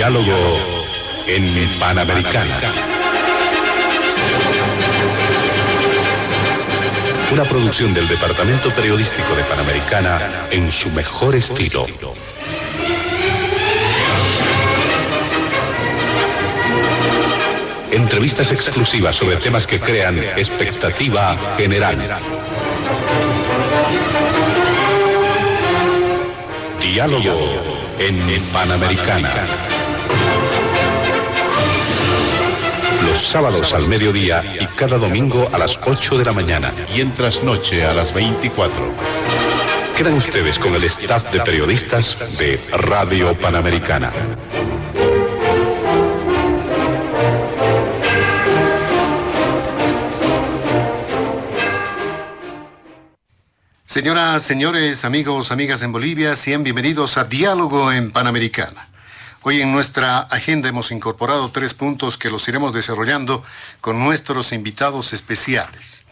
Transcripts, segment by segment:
Diálogo en Panamericana. Una producción del Departamento Periodístico de Panamericana en su mejor estilo. Entrevistas exclusivas sobre temas que crean expectativa general. Diálogo en Panamericana. Los sábados al mediodía y cada domingo a las 8 de la mañana. Y en trasnoche a las 24. Quedan ustedes con el staff de periodistas de Radio Panamericana. Señoras, señores, amigos, amigas en Bolivia, sean bienvenidos a Diálogo en Panamericana. Hoy en nuestra agenda hemos incorporado 3 puntos que los iremos desarrollando con nuestros invitados especiales.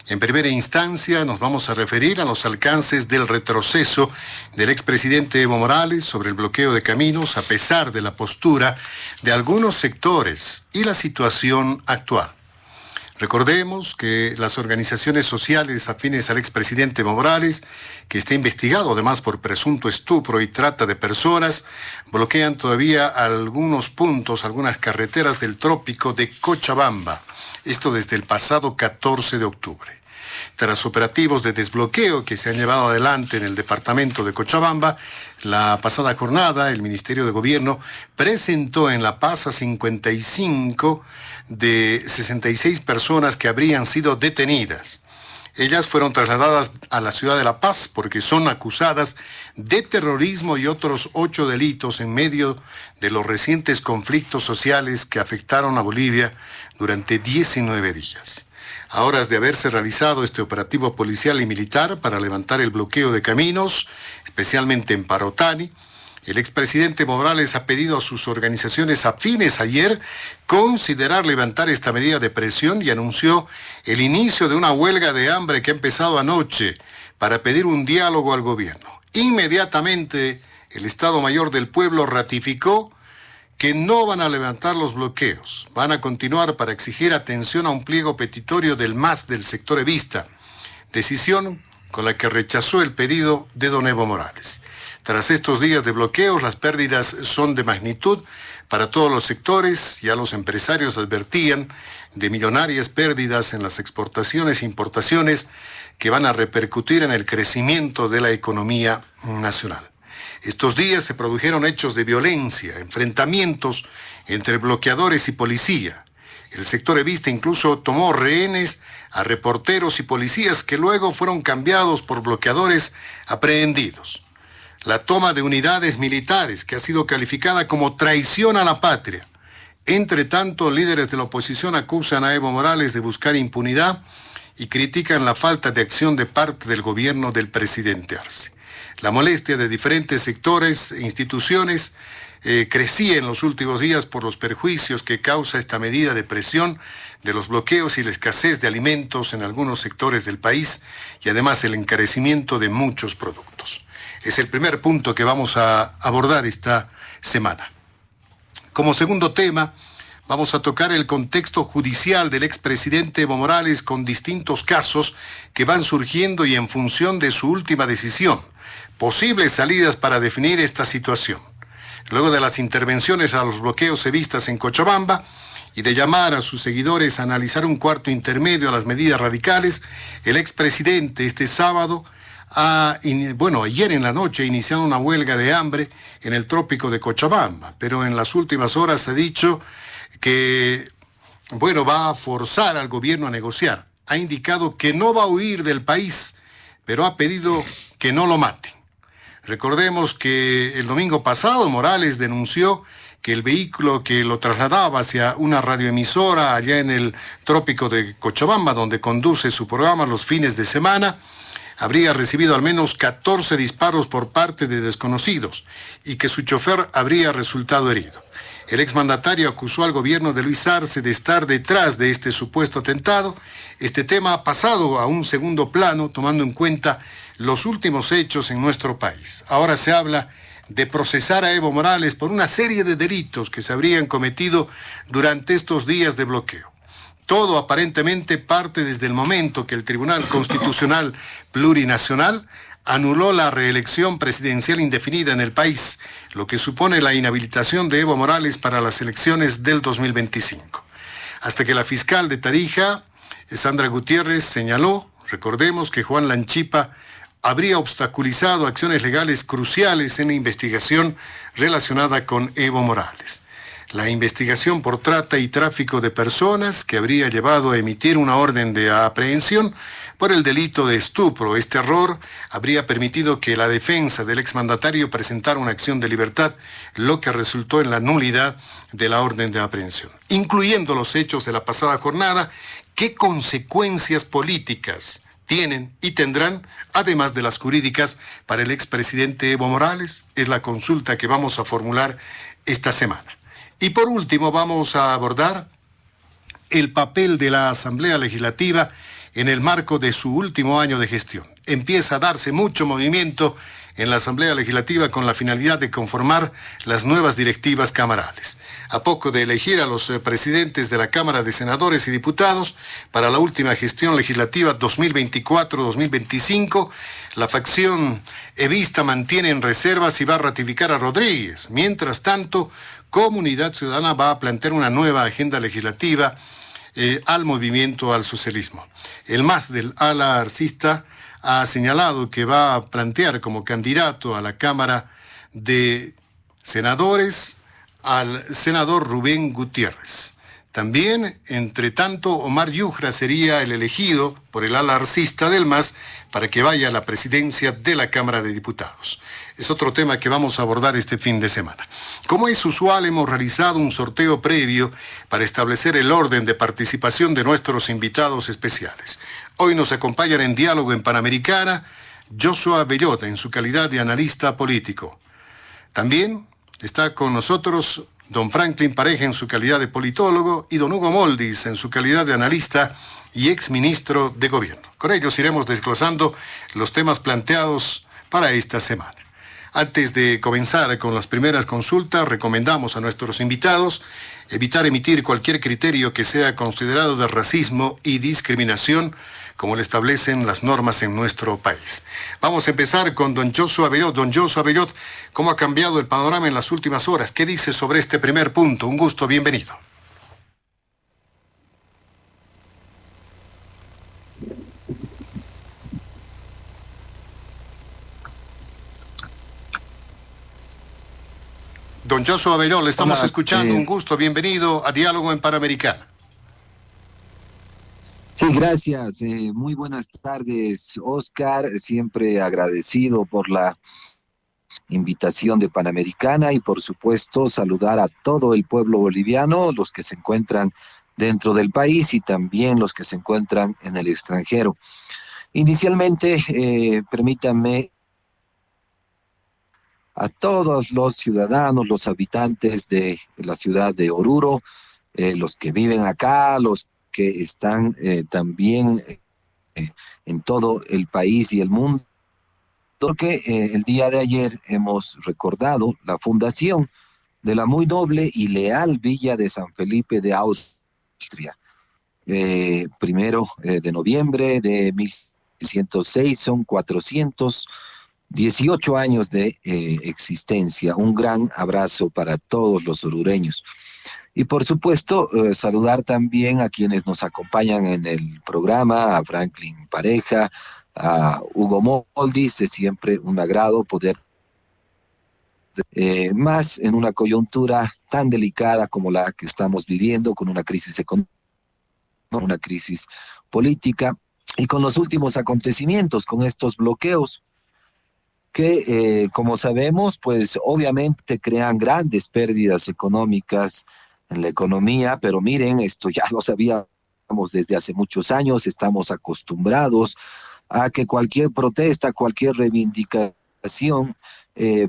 En primera instancia nos vamos a referir a los alcances del retroceso del expresidente Evo Morales sobre el bloqueo de caminos a pesar de la postura de algunos sectores y la situación actual. Recordemos que las organizaciones sociales afines al expresidente Evo Morales, que está investigado además por presunto estupro y trata de personas, bloquean todavía algunos puntos, algunas carreteras del trópico de Cochabamba. Esto desde el pasado 14 de octubre. Tras operativos de desbloqueo que se han llevado adelante en el departamento de Cochabamba, la pasada jornada el Ministerio de Gobierno presentó en La Paz a 55 de 66 personas que habrían sido detenidas. Ellas fueron trasladadas a la ciudad de La Paz porque son acusadas de terrorismo y otros 8 delitos en medio de los recientes conflictos sociales que afectaron a Bolivia durante 19 días. A horas de haberse realizado este operativo policial y militar para levantar el bloqueo de caminos, especialmente en Parotani, el expresidente Morales ha pedido a sus organizaciones afines ayer considerar levantar esta medida de presión y anunció el inicio de una huelga de hambre que ha empezado anoche para pedir un diálogo al gobierno. Inmediatamente, el Estado Mayor del Pueblo ratificó que no van a levantar los bloqueos, van a continuar para exigir atención a un pliego petitorio del MAS del sector evista, decisión con la que rechazó el pedido de don Evo Morales. Tras estos días de bloqueos, las pérdidas son de magnitud para todos los sectores. Ya los empresarios advertían de millonarias pérdidas en las exportaciones e importaciones que van a repercutir en el crecimiento de la economía nacional. Estos días se produjeron hechos de violencia, enfrentamientos entre bloqueadores y policía. El sector evista incluso tomó rehenes a reporteros y policías que luego fueron cambiados por bloqueadores aprehendidos. La toma de unidades militares, que ha sido calificada como traición a la patria. Entre tanto, líderes de la oposición acusan a Evo Morales de buscar impunidad y critican la falta de acción de parte del gobierno del presidente Arce. La molestia de diferentes sectores e instituciones crecía en los últimos días por los perjuicios que causa esta medida de presión de los bloqueos y la escasez de alimentos en algunos sectores del país y además el encarecimiento de muchos productos. Es el primer punto que vamos a abordar esta semana. Como segundo tema, vamos a tocar el contexto judicial del expresidente Evo Morales con distintos casos que van surgiendo y en función de su última decisión, posibles salidas para definir esta situación. Luego de las intervenciones a los bloqueos evistas en Cochabamba y de llamar a sus seguidores a analizar un cuarto intermedio a las medidas radicales, el expresidente este sábado ayer en la noche iniciaron una huelga de hambre en el trópico de Cochabamba, pero en las últimas horas ha dicho que, va a forzar al gobierno a negociar. Ha indicado que no va a huir del país, pero ha pedido que no lo maten. Recordemos que el domingo pasado Morales denunció que el vehículo que lo trasladaba hacia una radioemisora allá en el trópico de Cochabamba, donde conduce su programa los fines de semana, habría recibido al menos 14 disparos por parte de desconocidos y que su chofer habría resultado herido. El exmandatario acusó al gobierno de Luis Arce de estar detrás de este supuesto atentado. Este tema ha pasado a un segundo plano, tomando en cuenta los últimos hechos en nuestro país. Ahora se habla de procesar a Evo Morales por una serie de delitos que se habrían cometido durante estos días de bloqueo. Todo aparentemente parte desde el momento que el Tribunal Constitucional Plurinacional anuló la reelección presidencial indefinida en el país, lo que supone la inhabilitación de Evo Morales para las elecciones del 2025. Hasta que la fiscal de Tarija, Sandra Gutiérrez, señaló, recordemos que Juan Lanchipa habría obstaculizado acciones legales cruciales en la investigación relacionada con Evo Morales. La investigación por trata y tráfico de personas que habría llevado a emitir una orden de aprehensión por el delito de estupro. Este error habría permitido que la defensa del exmandatario presentara una acción de libertad, lo que resultó en la nulidad de la orden de aprehensión. Incluyendo los hechos de la pasada jornada, ¿qué consecuencias políticas tienen y tendrán, además de las jurídicas, para el expresidente Evo Morales? Es la consulta que vamos a formular esta semana. Y por último vamos a abordar el papel de la Asamblea Legislativa en el marco de su último año de gestión. Empieza a darse mucho movimiento en la Asamblea Legislativa con la finalidad de conformar las nuevas directivas camarales. A poco de elegir a los presidentes de la Cámara de Senadores y Diputados para la última gestión legislativa 2024-2025, la facción evista mantiene en reserva si va a ratificar a Rodríguez. Mientras tanto, Comunidad Ciudadana va a plantear una nueva agenda legislativa al movimiento al socialismo. El MAS del ala arcista ha señalado que va a plantear como candidato a la Cámara de Senadores al senador Rubén Gutiérrez. También, entre tanto, Omar Yujra sería el elegido por el ala arcista del MAS para que vaya a la presidencia de la Cámara de Diputados. Es otro tema que vamos a abordar este fin de semana. Como es usual, hemos realizado un sorteo previo para establecer el orden de participación de nuestros invitados especiales. Hoy nos acompañan en Diálogo en Panamericana Joshua Bellota en su calidad de analista político. También está con nosotros don Franklin Pareja en su calidad de politólogo y don Hugo Moldis en su calidad de analista y exministro de Gobierno. Con ellos iremos desglosando los temas planteados para esta semana. Antes de comenzar con las primeras consultas, recomendamos a nuestros invitados evitar emitir cualquier criterio que sea considerado de racismo y discriminación, como lo establecen las normas en nuestro país. Vamos a empezar con don Joshua Bellot. Don Joshua Bellot, ¿cómo ha cambiado el panorama en las últimas horas? ¿Qué dice sobre este primer punto? Un gusto, bienvenido. Don Joshua Bellot, le estamos escuchando. Un gusto, bienvenido a Diálogo en Panamericana. Sí, gracias. Muy buenas tardes, Oscar. Siempre agradecido por la invitación de Panamericana y, por supuesto, saludar a todo el pueblo boliviano, los que se encuentran dentro del país y también los que se encuentran en el extranjero. Inicialmente, permítanme a todos los ciudadanos, los habitantes de la ciudad de Oruro, los que viven acá, los que están también en todo el país y el mundo, porque el día de ayer hemos recordado la fundación de la muy noble y leal villa de San Felipe de Austria. 1 de noviembre de 1606, son 418 años de existencia. Un gran abrazo para todos los orureños. Y por supuesto, saludar también a quienes nos acompañan en el programa, a Franklin Pareja, a Hugo Moldis. Es siempre un agrado poder, más en una coyuntura tan delicada como la que estamos viviendo, con una crisis económica, una crisis política, y con los últimos acontecimientos, con estos bloqueos que, como sabemos, pues obviamente crean grandes pérdidas económicas en la economía, pero miren, esto ya lo sabíamos desde hace muchos años. Estamos acostumbrados a que cualquier protesta, cualquier reivindicación,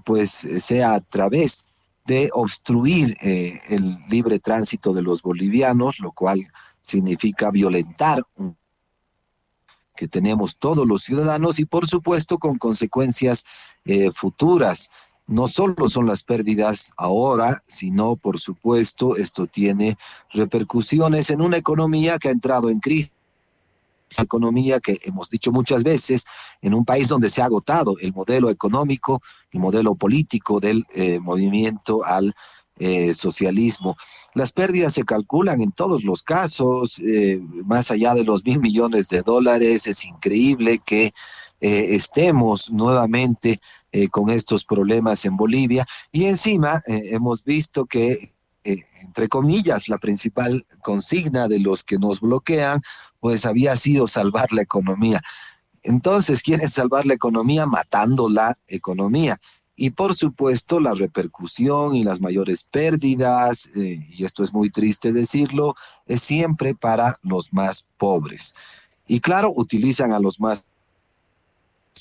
pues sea a través de obstruir el libre tránsito de los bolivianos, lo cual significa violentar que tenemos todos los ciudadanos y por supuesto con consecuencias futuras. no solo son las pérdidas ahora, sino, por supuesto, esto tiene repercusiones en una economía que ha entrado en crisis. Esa economía que hemos dicho muchas veces, en un país donde se ha agotado el modelo económico, el modelo político del movimiento al socialismo. Las pérdidas se calculan en todos los casos, más allá de los $1.000 millones. Es increíble que estemos nuevamente con estos problemas en Bolivia, y encima hemos visto que entre comillas, la principal consigna de los que nos bloquean, pues había sido salvar la economía. Entonces, quieren salvar la economía matando la economía. Y por supuesto, la repercusión y las mayores pérdidas, y esto es muy triste decirlo, es siempre para los más pobres. Y claro, utilizan a los más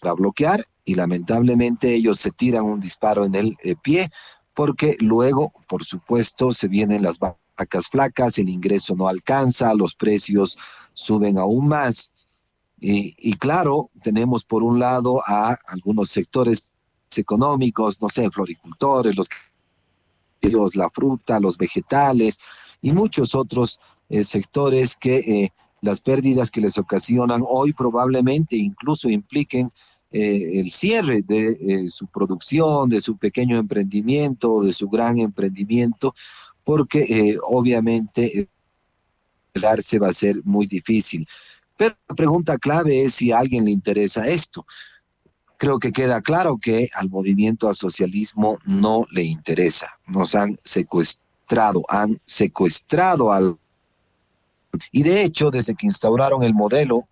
para bloquear, y lamentablemente ellos se tiran un disparo en el pie, porque luego, por supuesto, se vienen las vacas flacas, el ingreso no alcanza, los precios suben aún más. Y claro, tenemos por un lado a algunos sectores económicos, no sé, floricultores, la fruta, los vegetales y muchos otros sectores que las pérdidas que les ocasionan hoy probablemente incluso impliquen el cierre de su producción, de su pequeño emprendimiento, de su gran emprendimiento, porque obviamente quedarse va a ser muy difícil. Pero la pregunta clave es si a alguien le interesa esto. Creo que queda claro que al movimiento al socialismo no le interesa. Nos han secuestrado al... Y de hecho, desde que instauraron el modelo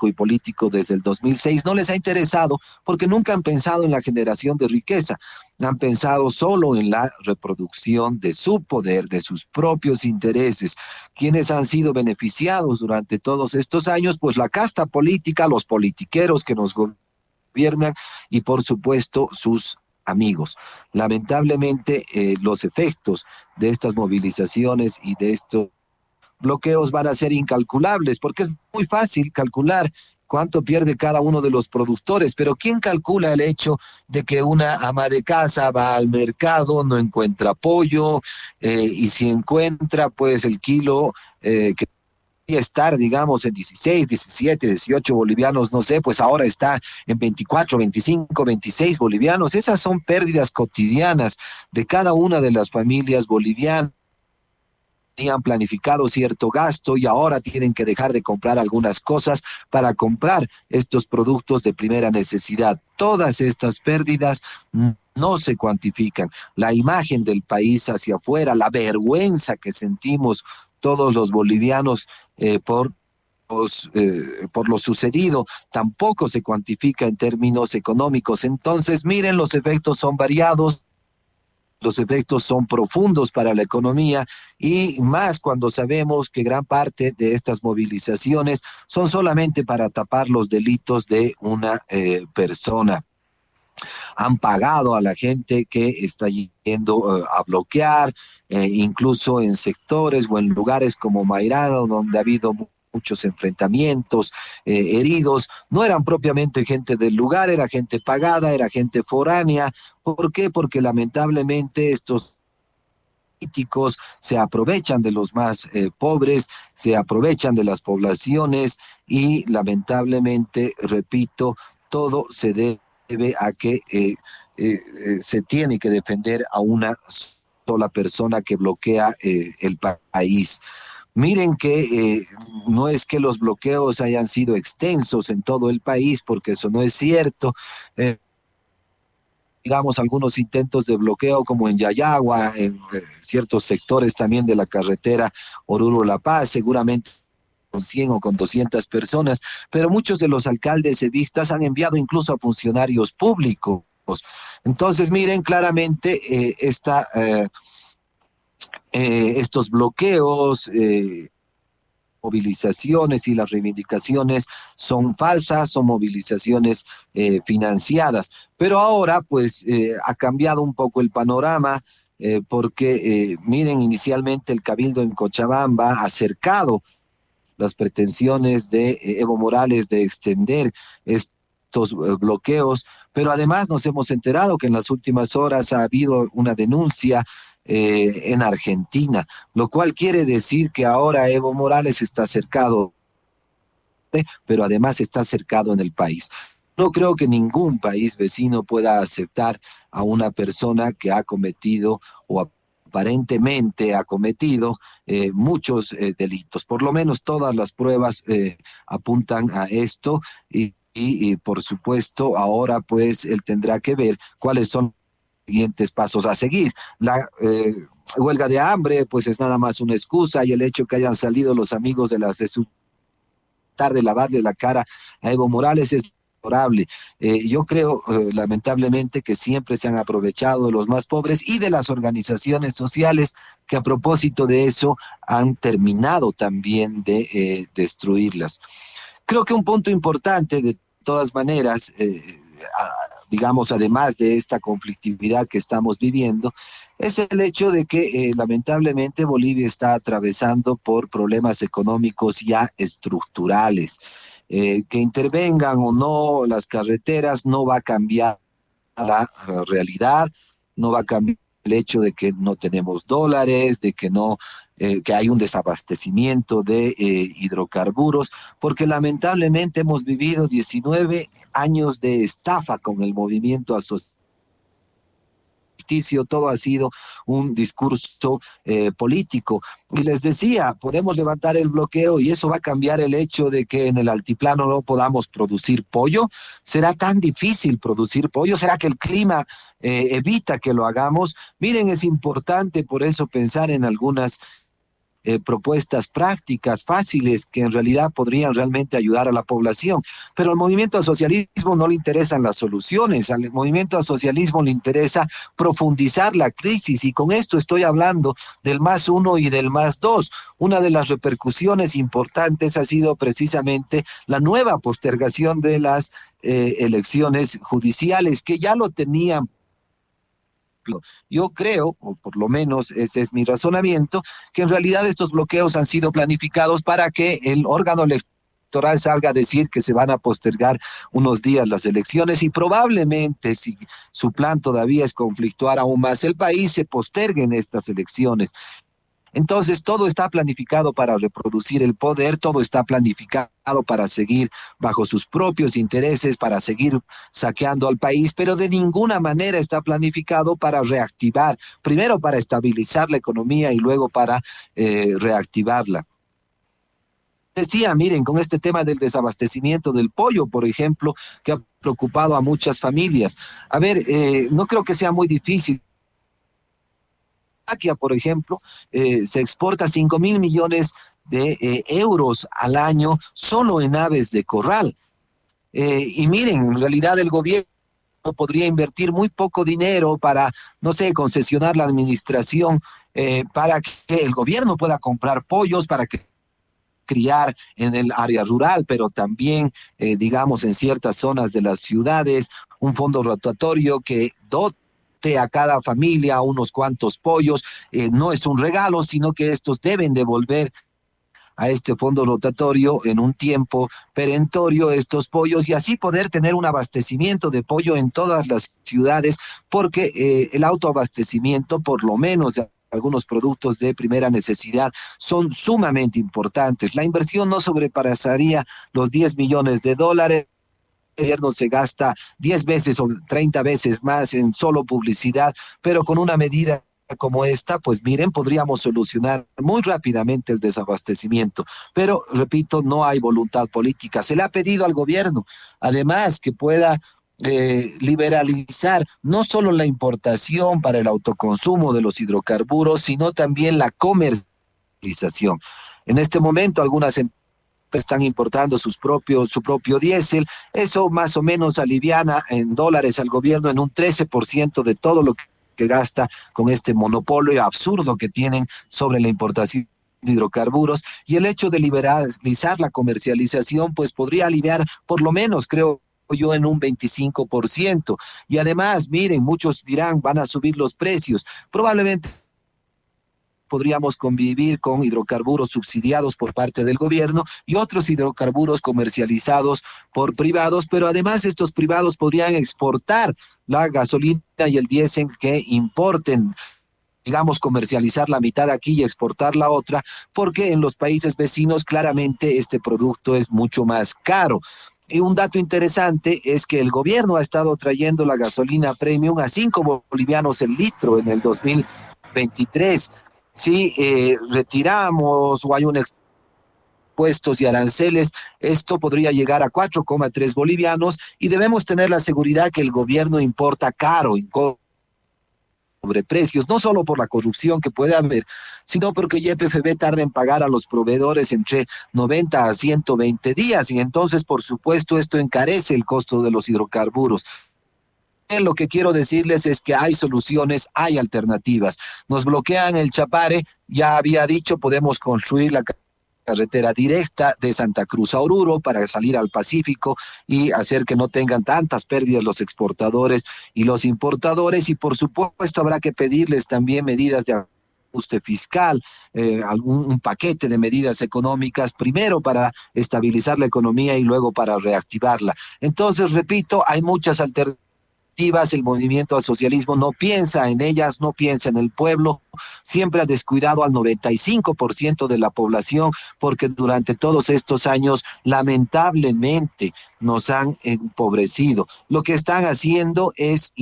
y político desde el 2006, no les ha interesado porque nunca han pensado en la generación de riqueza, han pensado solo en la reproducción de su poder, de sus propios intereses. ¿Quiénes han sido beneficiados durante todos estos años? Pues la casta política, los politiqueros que nos gobiernan y por supuesto sus amigos. Lamentablemente los efectos de estas movilizaciones y de estos bloqueos van a ser incalculables, porque es muy fácil calcular cuánto pierde cada uno de los productores, pero ¿quién calcula el hecho de que una ama de casa va al mercado, no encuentra pollo, y si encuentra, pues el kilo que debería estar, digamos, en 16, 17, 18 bolivianos, no sé, pues ahora está en 24, 25, 26 bolivianos? Esas son pérdidas cotidianas de cada una de las familias bolivianas. Tenían planificado cierto gasto y ahora tienen que dejar de comprar algunas cosas para comprar estos productos de primera necesidad. Todas estas pérdidas no se cuantifican. La imagen del país hacia afuera, la vergüenza que sentimos todos los bolivianos por lo sucedido, tampoco se cuantifica en términos económicos. Entonces, miren, los efectos son variados. Los efectos son profundos para la economía, y más cuando sabemos que gran parte de estas movilizaciones son solamente para tapar los delitos de una persona. Han pagado a la gente que está yendo a bloquear, incluso en sectores o en lugares como Mairado, donde ha habido muchos enfrentamientos, heridos. No eran propiamente gente del lugar, era gente pagada, era gente foránea. ¿Por qué? Porque lamentablemente estos políticos se aprovechan de los más pobres, se aprovechan de las poblaciones y lamentablemente, repito, todo se debe a que se tiene que defender a una sola persona que bloquea el país. Miren que no es que los bloqueos hayan sido extensos en todo el país, porque eso no es cierto. Digamos, algunos intentos de bloqueo como en Yayagua, en ciertos sectores también de la carretera Oruro-La Paz, seguramente con 100 o con 200 personas, pero muchos de los alcaldes evistas han enviado incluso a funcionarios públicos. Entonces, miren claramente estos bloqueos, movilizaciones y las reivindicaciones son falsas, son movilizaciones financiadas. Pero ahora pues ha cambiado un poco el panorama, porque miren, inicialmente el Cabildo en Cochabamba ha cercado las pretensiones de Evo Morales de extender estos bloqueos, Pero además nos hemos enterado que en las últimas horas ha habido una denuncia en Argentina, lo cual quiere decir que ahora Evo Morales está cercado, pero además está cercado en el país. No creo que ningún país vecino pueda aceptar a una persona que ha cometido o aparentemente ha cometido muchos delitos. Por lo menos todas las pruebas apuntan a esto y por supuesto ahora pues él tendrá que ver cuáles son los siguientes pasos a seguir. La huelga de hambre pues es nada más una excusa, y el hecho que hayan salido los amigos de de lavarle la cara a Evo Morales es favorable. Yo creo, lamentablemente, que siempre se han aprovechado de los más pobres y de las organizaciones sociales que a propósito de eso han terminado también de destruirlas. Creo que un punto importante, de todas maneras, digamos, además de esta conflictividad que estamos viviendo, es el hecho de que lamentablemente Bolivia está atravesando por problemas económicos ya estructurales. Que intervengan o no las carreteras no va a cambiar la realidad, no va a cambiar el hecho de que no tenemos dólares, de que no, que hay un desabastecimiento de hidrocarburos, porque lamentablemente hemos vivido 19 años de estafa con el movimiento asociativo. Todo ha sido un discurso político. Y les decía, podemos levantar el bloqueo y eso va a cambiar el hecho de que en el altiplano no podamos producir pollo. ¿Será tan difícil producir pollo? ¿Será que el clima evita que lo hagamos? Miren, es importante por eso pensar en algunas propuestas prácticas, fáciles, que en realidad podrían realmente ayudar a la población. Pero al movimiento al socialismo no le interesan las soluciones, al movimiento al socialismo le interesa profundizar la crisis, y con esto estoy hablando del +1 y del +2. Una de las repercusiones importantes ha sido precisamente la nueva postergación de las elecciones judiciales, que ya lo tenían. Yo creo, o por lo menos ese es mi razonamiento, que en realidad estos bloqueos han sido planificados para que el órgano electoral salga a decir que se van a postergar unos días las elecciones, y probablemente, si su plan todavía es conflictuar aún más el país, se posterguen estas elecciones. Entonces, todo está planificado para reproducir el poder, todo está planificado para seguir bajo sus propios intereses, para seguir saqueando al país, pero de ninguna manera está planificado para reactivar, primero para estabilizar la economía y luego para reactivarla. Decía, miren, con este tema del desabastecimiento del pollo, por ejemplo, que ha preocupado a muchas familias. A ver, no creo que sea muy difícil. Por ejemplo, se exporta 5.000 millones de euros al año solo en aves de corral. Y miren, en realidad el gobierno podría invertir muy poco dinero para, no sé, concesionar la administración, para que el gobierno pueda comprar pollos, para que criar en el área rural, pero también, digamos, en ciertas zonas de las ciudades, un fondo rotatorio que dote a cada familia unos cuantos pollos. No es un regalo, sino que estos deben devolver a este fondo rotatorio en un tiempo perentorio estos pollos, y así poder tener un abastecimiento de pollo en todas las ciudades, porque el autoabastecimiento, por lo menos de algunos productos de primera necesidad, son sumamente importantes. La inversión no sobrepasaría los $10 millones. El gobierno se gasta 10 veces o 30 veces más en solo publicidad, pero con una medida como esta, pues miren, podríamos solucionar muy rápidamente el desabastecimiento. Pero, repito, no hay voluntad política. Se le ha pedido al gobierno, además, que pueda liberalizar no solo la importación para el autoconsumo de los hidrocarburos, sino también la comercialización. En este momento, algunas empresas están importando su propio diésel. Eso más o menos aliviana en dólares al gobierno en un 13% de todo lo que gasta con este monopolio absurdo que tienen sobre la importación de hidrocarburos. Y el hecho de liberalizar la comercialización pues podría aliviar por lo menos, creo yo, en un 25%. Y además, miren, muchos dirán, van a subir los precios. Probablemente podríamos convivir con hidrocarburos subsidiados por parte del gobierno y otros hidrocarburos comercializados por privados, pero además estos privados podrían exportar la gasolina y el diésel que importen, digamos, comercializar la mitad aquí y exportar la otra, porque en los países vecinos claramente este producto es mucho más caro. Y un dato interesante es que el gobierno ha estado trayendo la gasolina premium a 5 bolivianos el litro en el 2023. Si retiramos o hay un impuestos y aranceles, esto podría llegar a 4,3 bolivianos y debemos tener la seguridad que el gobierno importa caro, sobreprecios, no solo por la corrupción que puede haber, sino porque YPFB tarda en pagar a los proveedores entre 90 a 120 días y entonces, por supuesto, esto encarece el costo de los hidrocarburos. Lo que quiero decirles es que hay soluciones, hay alternativas. Nos bloquean el Chapare, ya había dicho, podemos construir la carretera directa de Santa Cruz a Oruro para salir al Pacífico y hacer que no tengan tantas pérdidas los exportadores y los importadores, y por supuesto habrá que pedirles también medidas de ajuste fiscal, un paquete de medidas económicas, primero para estabilizar la economía y luego para reactivarla. Entonces, repito, hay muchas alternativas. El movimiento al socialismo no piensa en ellas, no piensa en el pueblo, siempre ha descuidado al 95% de la población, porque durante todos estos años lamentablemente nos han empobrecido. Lo que están haciendo es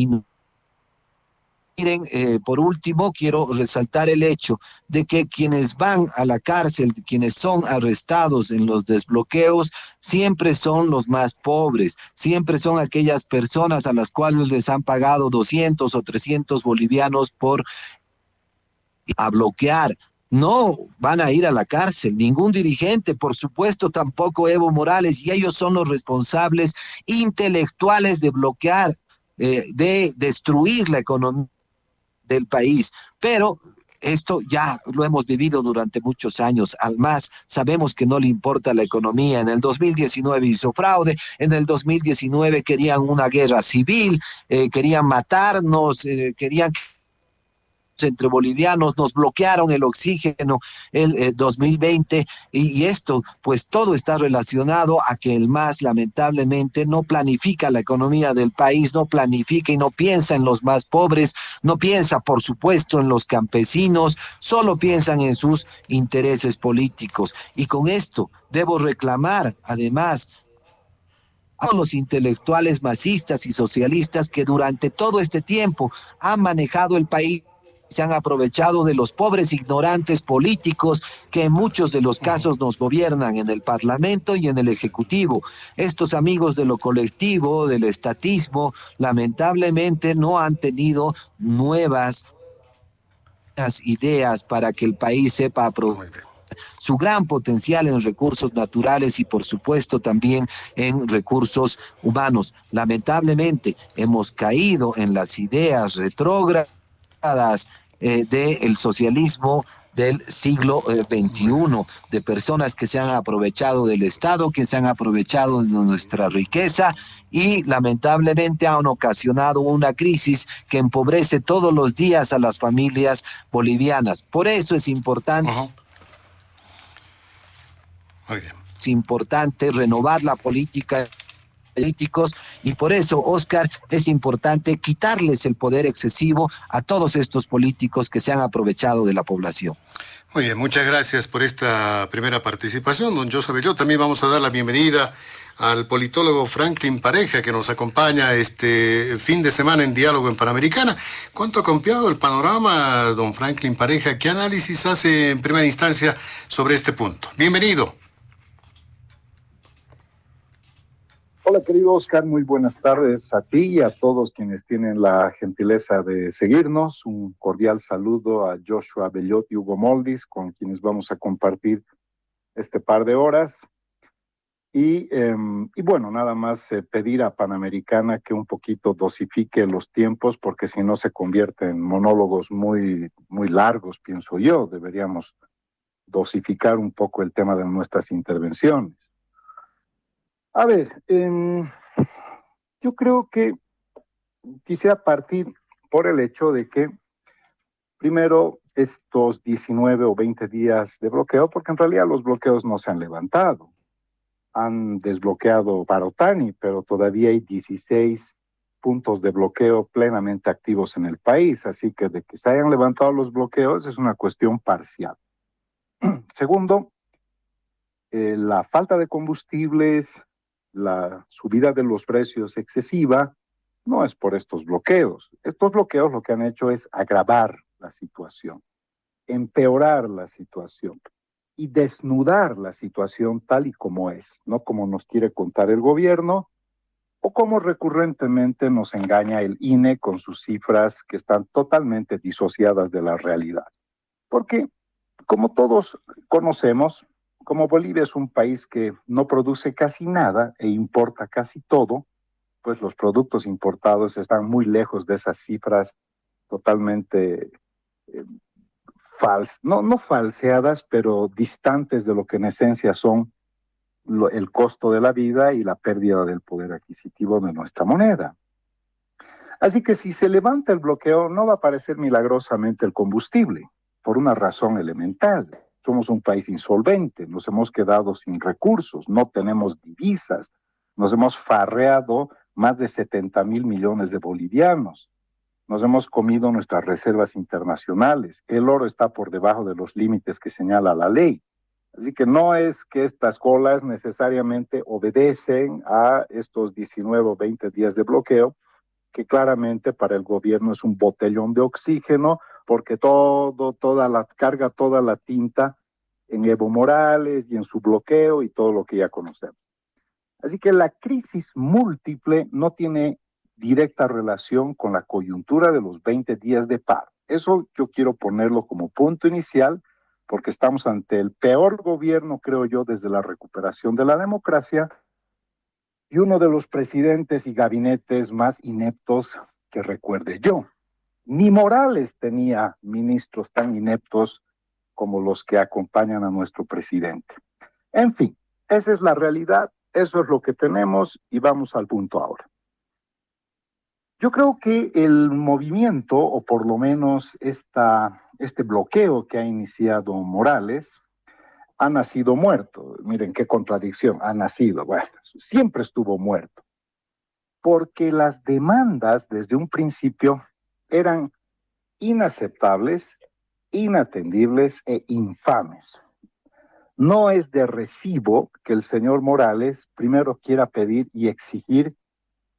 Miren, por último, quiero resaltar el hecho de que quienes van a la cárcel, quienes son arrestados en los desbloqueos, siempre son los más pobres, siempre son aquellas personas a las cuales les han pagado 200 o 300 bolivianos por a bloquear. No van a ir a la cárcel, ningún dirigente, por supuesto, tampoco Evo Morales, y ellos son los responsables intelectuales de bloquear, de destruir la economía del país, pero esto ya lo hemos vivido durante muchos años. Al MAS sabemos que no le importa la economía. En el 2019 hizo fraude, en el 2019 querían una guerra civil, querían matarnos, querían entre bolivianos, nos bloquearon el oxígeno el 2020 y esto, pues todo está relacionado a que el MAS lamentablemente no planifica la economía del país, no planifica y no piensa en los más pobres, no piensa, por supuesto, en los campesinos, solo piensan en sus intereses políticos. Y con esto debo reclamar, además, a los intelectuales masistas y socialistas que durante todo este tiempo han manejado el país, se han aprovechado de los pobres ignorantes políticos que en muchos de los casos nos gobiernan en el Parlamento y en el Ejecutivo. Estos amigos de lo colectivo, del estatismo, lamentablemente no han tenido nuevas ideas para que el país sepa aprovechar su gran potencial en recursos naturales y por supuesto también en recursos humanos. Lamentablemente hemos caído en las ideas retrógradas del socialismo del siglo XXI, de personas que se han aprovechado del Estado, que se han aprovechado de nuestra riqueza y lamentablemente han ocasionado una crisis que empobrece todos los días a las familias bolivianas. Por eso es importante, Muy bien. es importante renovar la políticos, y por eso, Oscar, es importante quitarles el poder excesivo a todos estos políticos que se han aprovechado de la población. Muy bien, muchas gracias por esta primera participación, don José Abelló. También vamos a dar la bienvenida al politólogo Franklin Pareja, que nos acompaña este fin de semana en Diálogo en Panamericana. ¿Cuánto ha cambiado el panorama, don Franklin Pareja? ¿Qué análisis hace en primera instancia sobre este punto? Bienvenido. Hola, querido Oscar, muy buenas tardes a ti y a todos quienes tienen la gentileza de seguirnos. Un cordial saludo a Joshua Bellot y Hugo Moldis, con quienes vamos a compartir este par de horas. Y bueno, nada más pedir a Panamericana que un poquito dosifique los tiempos, porque si no se convierte en monólogos muy, muy largos, pienso yo. Deberíamos dosificar un poco el tema de nuestras intervenciones. A ver, yo creo que quisiera partir por el hecho de que, primero, estos 19 o 20 días de bloqueo, porque en realidad los bloqueos no se han levantado. Han desbloqueado Barotani, pero todavía hay 16 puntos de bloqueo plenamente activos en el país, así que de que se hayan levantado los bloqueos es una cuestión parcial. Segundo, la falta de combustibles, la subida de los precios excesiva, no es por estos bloqueos. Estos bloqueos lo que han hecho es agravar la situación, empeorar la situación y desnudar la situación tal y como es, no como nos quiere contar el gobierno o como recurrentemente nos engaña el INE con sus cifras que están totalmente disociadas de la realidad. Porque, como todos conocemos, como Bolivia es un país que no produce casi nada e importa casi todo, pues los productos importados están muy lejos de esas cifras totalmente no falseadas, pero distantes de lo que en esencia son el costo de la vida y la pérdida del poder adquisitivo de nuestra moneda. Así que si se levanta el bloqueo, no va a aparecer milagrosamente el combustible, por una razón elemental. Somos un país insolvente, nos hemos quedado sin recursos, no tenemos divisas, nos hemos farreado más de 70,000 millones de bolivianos. Nos hemos comido nuestras reservas internacionales. El oro está por debajo de los límites que señala la ley. Así que no es que estas colas necesariamente obedecen a estos 19 o 20 días de bloqueo, que claramente para el gobierno es un botellón de oxígeno, porque toda la tinta en Evo Morales y en su bloqueo y todo lo que ya conocemos. Así que la crisis múltiple no tiene directa relación con la coyuntura de los 20 días de paro. Eso yo quiero ponerlo como punto inicial, porque estamos ante el peor gobierno, creo yo, desde la recuperación de la democracia, y uno de los presidentes y gabinetes más ineptos que recuerde yo. Ni Morales tenía ministros tan ineptos como los que acompañan a nuestro presidente. En fin, esa es la realidad, eso es lo que tenemos y vamos al punto ahora. Yo creo que el movimiento, o por lo menos este bloqueo que ha iniciado Morales, ha nacido muerto. Miren qué contradicción, ha nacido. Bueno, siempre estuvo muerto. Porque las demandas desde un principio eran inaceptables, inatendibles e infames. No es de recibo que el señor Morales primero quiera pedir y exigir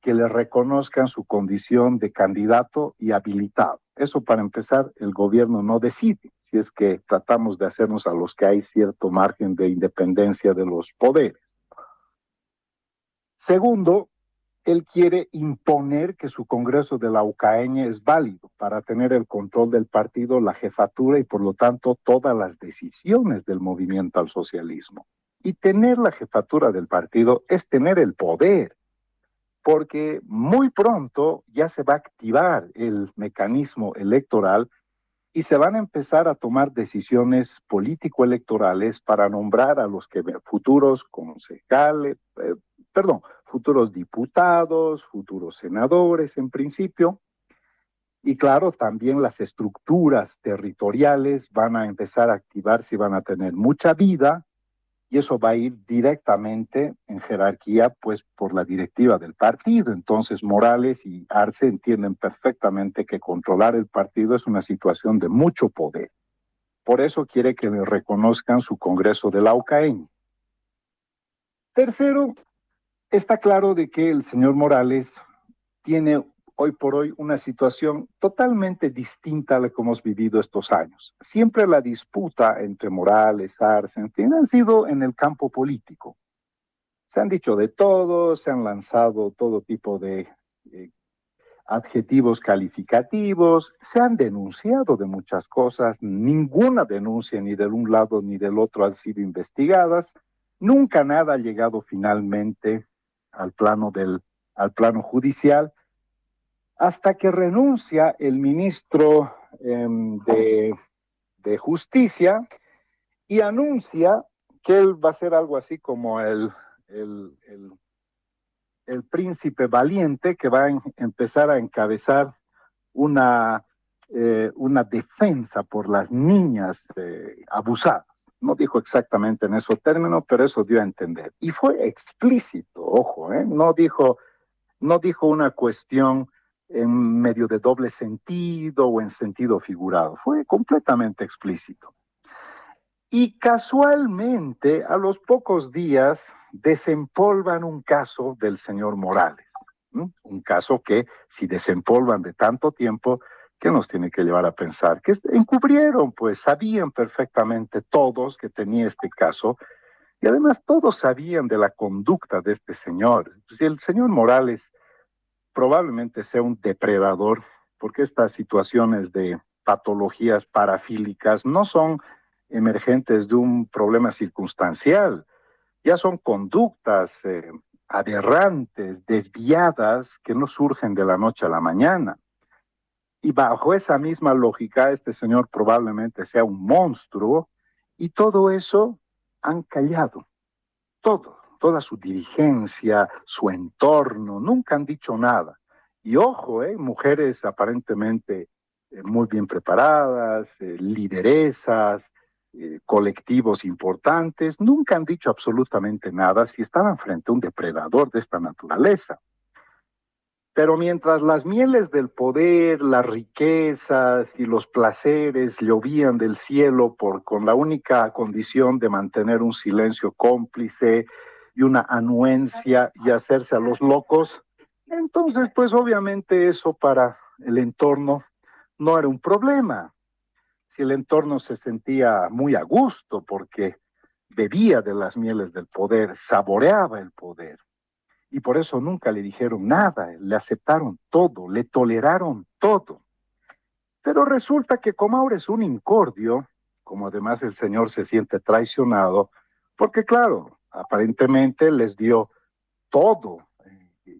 que le reconozcan su condición de candidato y habilitado. Eso, para empezar, el gobierno no decide, si es que tratamos de hacernos a los que hay cierto margen de independencia de los poderes. Segundo, él quiere imponer que su Congreso de la UCAeña es válido para tener el control del partido, la jefatura y por lo tanto todas las decisiones del movimiento al socialismo. Y tener la jefatura del partido es tener el poder, porque muy pronto ya se va a activar el mecanismo electoral y se van a empezar a tomar decisiones político-electorales para nombrar a los futuros concejales, futuros diputados, futuros senadores en principio. Y claro, también las estructuras territoriales van a empezar a activarse y van a tener mucha vida. Y eso va a ir directamente en jerarquía, pues, por la directiva del partido. Entonces, Morales y Arce entienden perfectamente que controlar el partido es una situación de mucho poder. Por eso quiere que le reconozcan su Congreso de la UCAeña. Tercero, está claro de que el señor Morales tiene hoy por hoy una situación totalmente distinta a la que hemos vivido estos años. Siempre la disputa entre Morales, Arce, en fin, han sido en el campo político. Se han dicho de todo, se han lanzado todo tipo de adjetivos calificativos, se han denunciado de muchas cosas, ninguna denuncia ni del un lado ni del otro han sido investigadas, nunca nada ha llegado finalmente al plano judicial, hasta que renuncia el ministro de Justicia y anuncia que él va a ser algo así como el príncipe valiente que va a empezar a encabezar una una defensa por las niñas abusadas. No dijo exactamente en esos términos, pero eso dio a entender. Y fue explícito, ojo, no dijo una cuestión en medio de doble sentido o en sentido figurado. Fue completamente explícito. Y casualmente, a los pocos días, desempolvan un caso del señor Morales. Un caso que, si desempolvan de tanto tiempo, ¿qué nos tiene que llevar a pensar? Que encubrieron, pues sabían perfectamente todos que tenía este caso, y además todos sabían de la conducta de este señor. Si el señor Morales probablemente sea un depredador, porque estas situaciones de patologías parafílicas no son emergentes de un problema circunstancial, ya son conductas aberrantes, desviadas, que no surgen de la noche a la mañana. Y bajo esa misma lógica, este señor probablemente sea un monstruo, y todo eso han callado. Toda su dirigencia, su entorno, nunca han dicho nada. Y ojo, mujeres aparentemente muy bien preparadas, lideresas, colectivos importantes, nunca han dicho absolutamente nada si estaban frente a un depredador de esta naturaleza. Pero mientras las mieles del poder, las riquezas y los placeres llovían del cielo con la única condición de mantener un silencio cómplice y una anuencia y hacerse a los locos, entonces pues obviamente eso para el entorno no era un problema. Si el entorno se sentía muy a gusto porque bebía de las mieles del poder, saboreaba el poder. Y por eso nunca le dijeron nada, le aceptaron todo, le toleraron todo. Pero resulta que como ahora es un incordio, como además el señor se siente traicionado, porque claro, aparentemente les dio todo.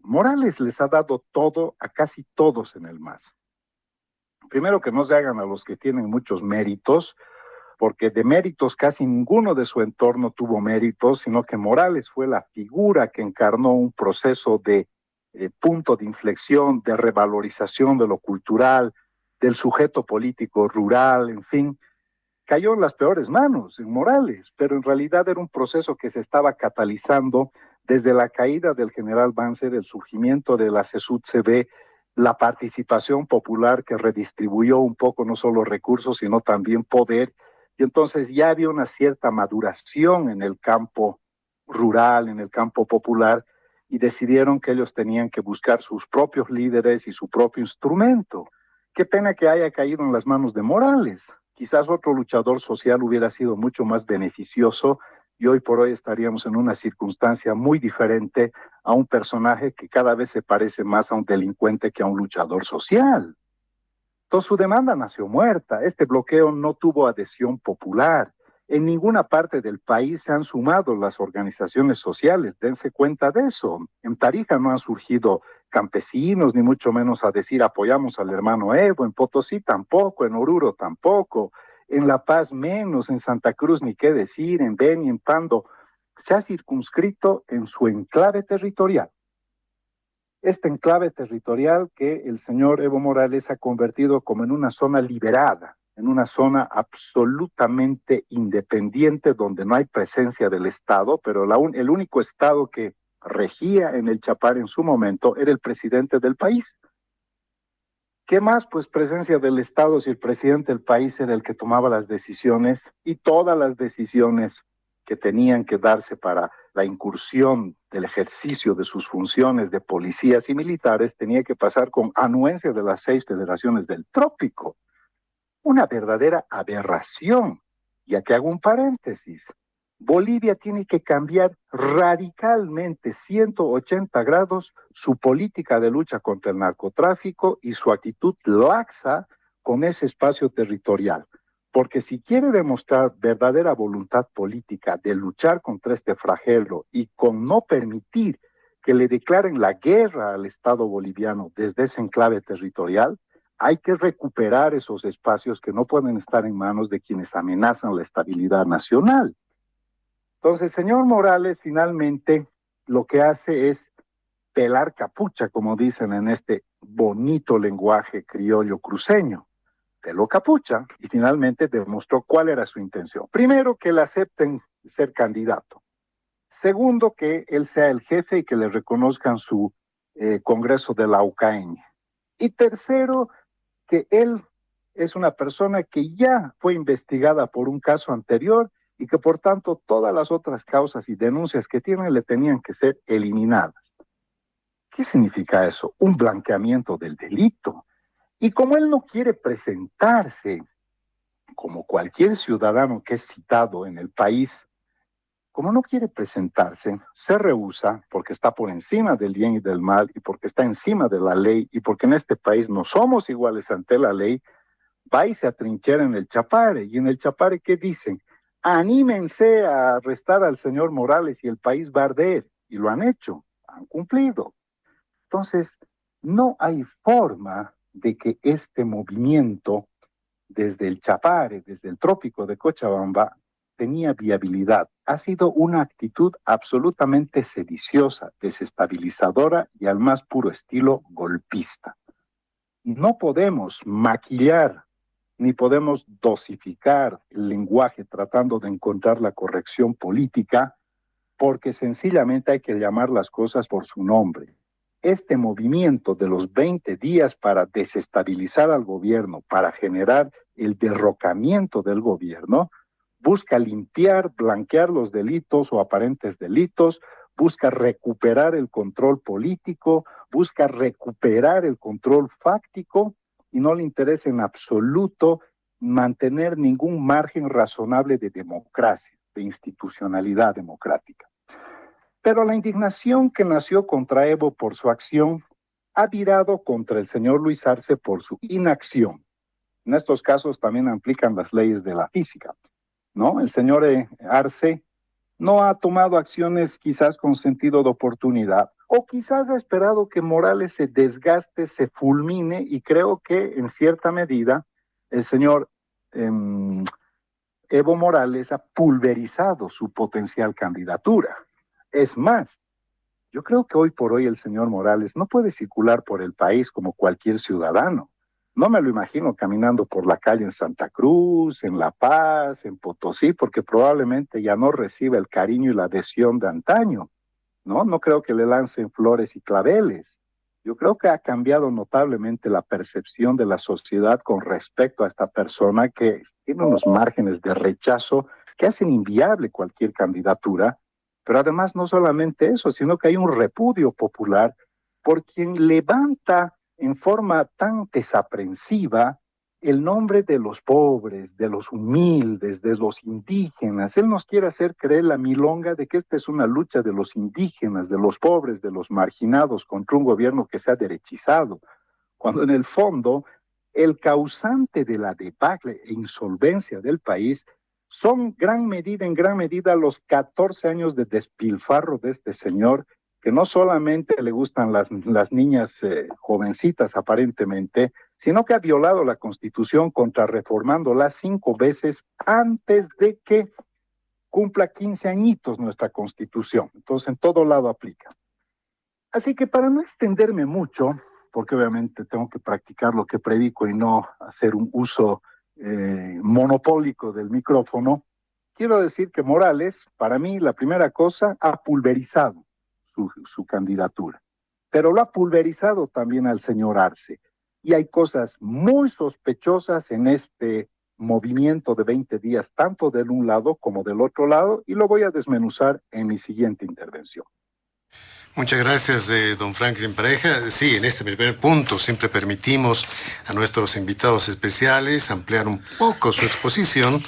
Morales les ha dado todo a casi todos en el MAS. Primero, que no se hagan a los que tienen muchos méritos, porque de méritos casi ninguno de su entorno tuvo méritos, sino que Morales fue la figura que encarnó un proceso de punto de inflexión, de revalorización de lo cultural, del sujeto político rural, en fin. Cayó en las peores manos, en Morales, pero en realidad era un proceso que se estaba catalizando desde la caída del general Banzer, el surgimiento de la CESUD-CB, la participación popular que redistribuyó un poco no solo recursos, sino también poder. Y entonces ya había una cierta maduración en el campo rural, en el campo popular, y decidieron que ellos tenían que buscar sus propios líderes y su propio instrumento. Qué pena que haya caído en las manos de Morales. Quizás otro luchador social hubiera sido mucho más beneficioso y hoy por hoy estaríamos en una circunstancia muy diferente a un personaje que cada vez se parece más a un delincuente que a un luchador social. Entonces su demanda nació muerta. Este bloqueo no tuvo adhesión popular. En ninguna parte del país se han sumado las organizaciones sociales, dense cuenta de eso. En Tarija no han surgido campesinos, ni mucho menos a decir apoyamos al hermano Evo, en Potosí tampoco, en Oruro tampoco, en La Paz menos, en Santa Cruz ni qué decir, en Beni, en Pando. Se ha circunscrito en su enclave territorial. Este enclave territorial que el señor Evo Morales ha convertido como en una zona liberada, en una zona absolutamente independiente donde no hay presencia del Estado, pero el único Estado que regía en el Chapar en su momento era el presidente del país. ¿Qué más? Pues presencia del Estado si el presidente del país era el que tomaba las decisiones y todas las decisiones que tenían que darse para la incursión del ejercicio de sus funciones de policías y militares tenía que pasar con anuencia de las 6 federaciones del trópico. Una verdadera aberración. Y aquí hago un paréntesis. Bolivia tiene que cambiar radicalmente 180 grados su política de lucha contra el narcotráfico y su actitud laxa con ese espacio territorial. Porque si quiere demostrar verdadera voluntad política de luchar contra este flagelo y con no permitir que le declaren la guerra al Estado boliviano desde ese enclave territorial, hay que recuperar esos espacios que no pueden estar en manos de quienes amenazan la estabilidad nacional. Entonces, el señor Morales finalmente lo que hace es pelar capucha, como dicen en este bonito lenguaje criollo cruceño. pelo capucha y finalmente demostró cuál era su intención. Primero, que le acepten ser candidato. Segundo, que él sea el jefe y que le reconozcan su Congreso de la UCAeña. Y tercero, que él es una persona que ya fue investigada por un caso anterior y que por tanto todas las otras causas y denuncias que tiene le tenían que ser eliminadas. ¿Qué significa eso? Un blanqueamiento del delito. Y como él no quiere presentarse como cualquier ciudadano que es citado en el país, como no quiere presentarse, se rehúsa porque está por encima del bien y del mal y porque está encima de la ley y porque en este país no somos iguales ante la ley, va y se atrinchera en el Chapare. Y en el Chapare, ¿qué dicen? Anímense a arrestar al señor Morales y el país va a arder. Y lo han hecho, han cumplido. Entonces, no hay forma de que este movimiento, desde el Chapare, desde el trópico de Cochabamba, tenía viabilidad. Ha sido una actitud absolutamente sediciosa, desestabilizadora y al más puro estilo golpista. No podemos maquillar ni podemos dosificar el lenguaje tratando de encontrar la corrección política, porque sencillamente hay que llamar las cosas por su nombre. Este movimiento de los 20 días para desestabilizar al gobierno, para generar el derrocamiento del gobierno, busca limpiar, blanquear los delitos o aparentes delitos, busca recuperar el control político, busca recuperar el control fáctico y no le interesa en absoluto mantener ningún margen razonable de democracia, de institucionalidad democrática. Pero la indignación que nació contra Evo por su acción ha virado contra el señor Luis Arce por su inacción. En estos casos también aplican las leyes de la física, ¿no? El señor Arce no ha tomado acciones quizás con sentido de oportunidad, o quizás ha esperado que Morales se desgaste, se fulmine, y creo que en cierta medida el señor Evo Morales ha pulverizado su potencial candidatura. Es más, yo creo que hoy por hoy el señor Morales no puede circular por el país como cualquier ciudadano. No me lo imagino caminando por la calle en Santa Cruz, en La Paz, en Potosí, porque probablemente ya no recibe el cariño y la adhesión de antaño, ¿no? No creo que le lancen flores y claveles. Yo creo que ha cambiado notablemente la percepción de la sociedad con respecto a esta persona que tiene unos márgenes de rechazo que hacen inviable cualquier candidatura, pero además no solamente eso, sino que hay un repudio popular por quien levanta en forma tan desaprensiva el nombre de los pobres, de los humildes, de los indígenas. Él nos quiere hacer creer la milonga de que esta es una lucha de los indígenas, de los pobres, de los marginados contra un gobierno que se ha derechizado, cuando en el fondo el causante de la debacle e insolvencia del país son en gran medida los 14 años de despilfarro de este señor, que no solamente le gustan las niñas jovencitas aparentemente, sino que ha violado la Constitución contrarreformándola 5 veces antes de que cumpla 15 añitos nuestra Constitución. Entonces, en todo lado aplica. Así que para no extenderme mucho, porque obviamente tengo que practicar lo que predico y no hacer un uso monopólico del micrófono, quiero decir que Morales, para mí, la primera cosa, ha pulverizado su candidatura, pero lo ha pulverizado también al señor Arce, y hay cosas muy sospechosas en este movimiento de 20 días, tanto del un lado como del otro lado, y lo voy a desmenuzar en mi siguiente intervención. Muchas gracias, don Franklin Pareja. Sí, en este primer punto siempre permitimos a nuestros invitados especiales ampliar un poco su exposición,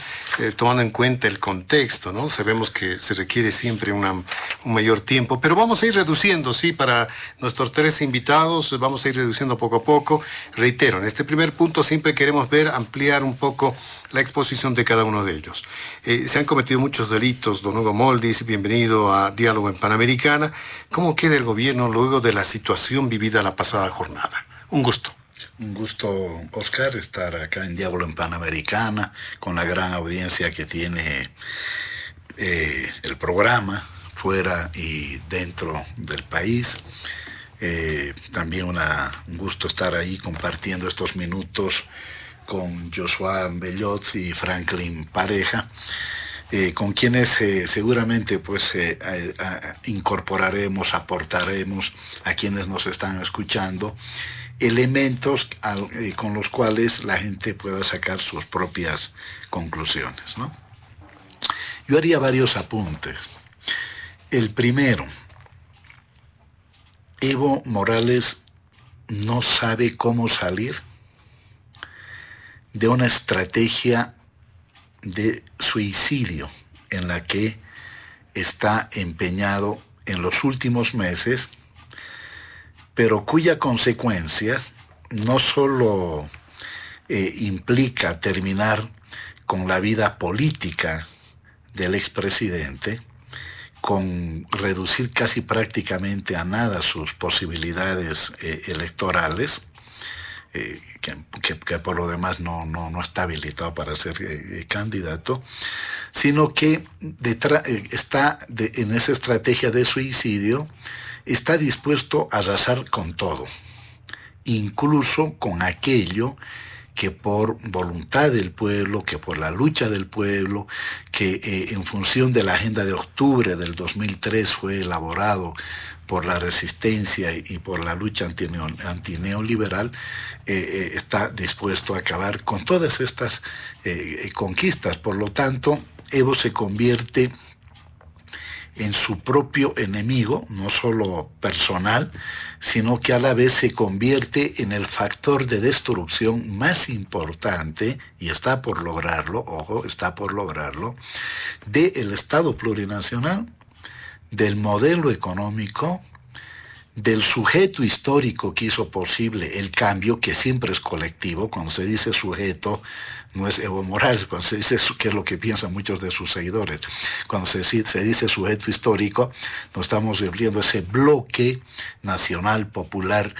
tomando en cuenta el contexto, ¿no? Sabemos que se requiere siempre un mayor tiempo, pero vamos a ir reduciendo, sí, para nuestros 3 invitados, vamos a ir reduciendo poco a poco. Reitero, en este primer punto siempre queremos ampliar un poco la exposición de cada uno de ellos. Se han cometido muchos delitos, don Hugo Moldis, bienvenido a Diálogo en Panamericana. ¿Cómo queda el gobierno luego de la situación vivida la pasada jornada? Un gusto. Un gusto, Oscar, estar acá en Diálogo en Panamericana, con la gran audiencia que tiene el programa, fuera y dentro del país. También un gusto estar ahí compartiendo estos minutos con Joshua Bellot y Franklin Pareja, con quienes seguramente pues incorporaremos, aportaremos a quienes nos están escuchando elementos con los cuales la gente pueda sacar sus propias conclusiones, ¿no? Yo haría varios apuntes. El primero, Evo Morales no sabe cómo salir de una estrategia de suicidio en la que está empeñado en los últimos meses, pero cuya consecuencia no solo implica terminar con la vida política del expresidente, con reducir casi prácticamente a nada sus posibilidades electorales, que por lo demás no está habilitado para ser candidato, sino que en esa estrategia de suicidio está dispuesto a arrasar con todo, incluso con aquello que por voluntad del pueblo, que por la lucha del pueblo, que en función de la agenda de octubre del 2003 fue elaborado por la resistencia y por la lucha antineoliberal, está dispuesto a acabar con todas estas conquistas. Por lo tanto, Evo se convierte en su propio enemigo, no solo personal, sino que a la vez se convierte en el factor de destrucción más importante, y está por lograrlo, ojo, está por lograrlo, del Estado plurinacional, del modelo económico, del sujeto histórico que hizo posible el cambio, que siempre es colectivo. Cuando se dice sujeto, no es Evo Morales, cuando se dice, que es lo que piensan muchos de sus seguidores, cuando se dice sujeto histórico, nos estamos refiriendo a ese bloque nacional, popular,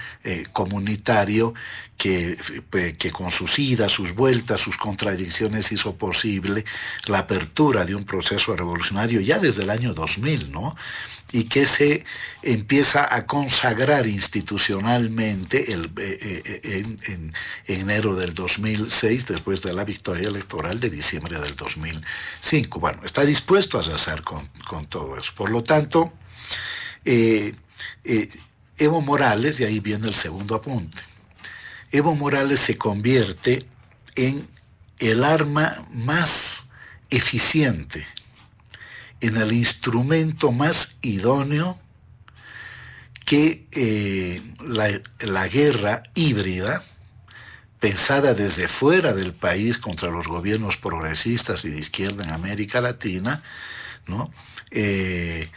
comunitario, que con sus idas, sus vueltas, sus contradicciones hizo posible la apertura de un proceso revolucionario ya desde el año 2000, ¿no? Y que se empieza a consagrar institucionalmente en enero del 2006, después de la victoria electoral de diciembre del 2005. Bueno, está dispuesto a arrasar con todo eso. Por lo tanto, Evo Morales, y ahí viene el segundo apunte, Evo Morales se convierte en el arma más eficiente, en el instrumento más idóneo que la guerra híbrida, pensada desde fuera del país contra los gobiernos progresistas y de izquierda en América Latina, ¿no? Se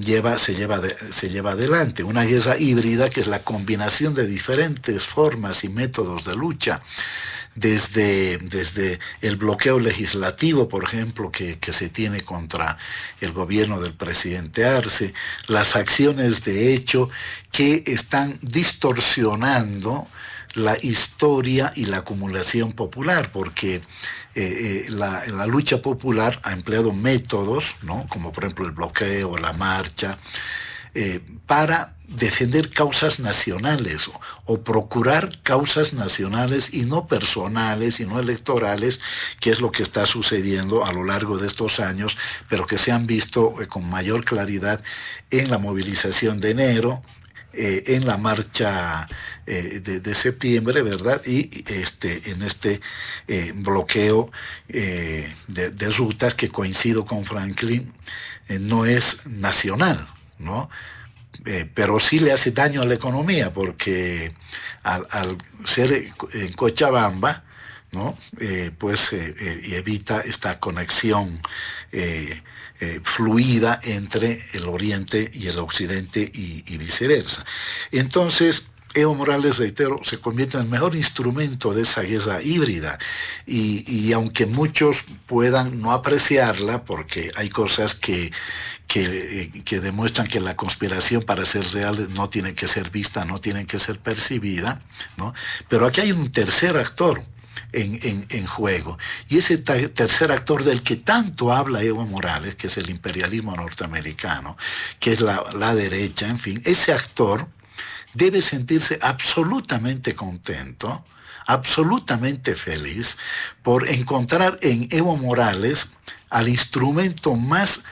lleva adelante una guerra híbrida que es la combinación de diferentes formas y métodos de lucha, desde el bloqueo legislativo, por ejemplo, que se tiene contra el gobierno del presidente Arce, las acciones de hecho que están distorsionando la historia y la acumulación popular, porque la lucha popular ha empleado métodos, ¿no?, como por ejemplo el bloqueo, la marcha, para defender causas nacionales o procurar causas nacionales y no personales y no electorales, que es lo que está sucediendo a lo largo de estos años, pero que se han visto con mayor claridad en la movilización de enero, en la marcha de septiembre, ¿verdad? Y en este bloqueo de rutas que, coincido con Franklin, no es nacional, ¿no? Pero sí le hace daño a la economía, porque al ser en Cochabamba, ¿no?, evita esta conexión fluida entre el oriente y el occidente y viceversa. Entonces, Evo Morales, reitero, se convierte en el mejor instrumento de esa guerra híbrida, y aunque muchos puedan no apreciarla, porque hay cosas que demuestran que la conspiración, para ser real, no tiene que ser vista, no tiene que ser percibida, ¿no? Pero aquí hay un tercer actor en juego, y ese tercer actor del que tanto habla Evo Morales, que es el imperialismo norteamericano, que es la derecha, en fin, ese actor debe sentirse absolutamente contento, absolutamente feliz por encontrar en Evo Morales al instrumento más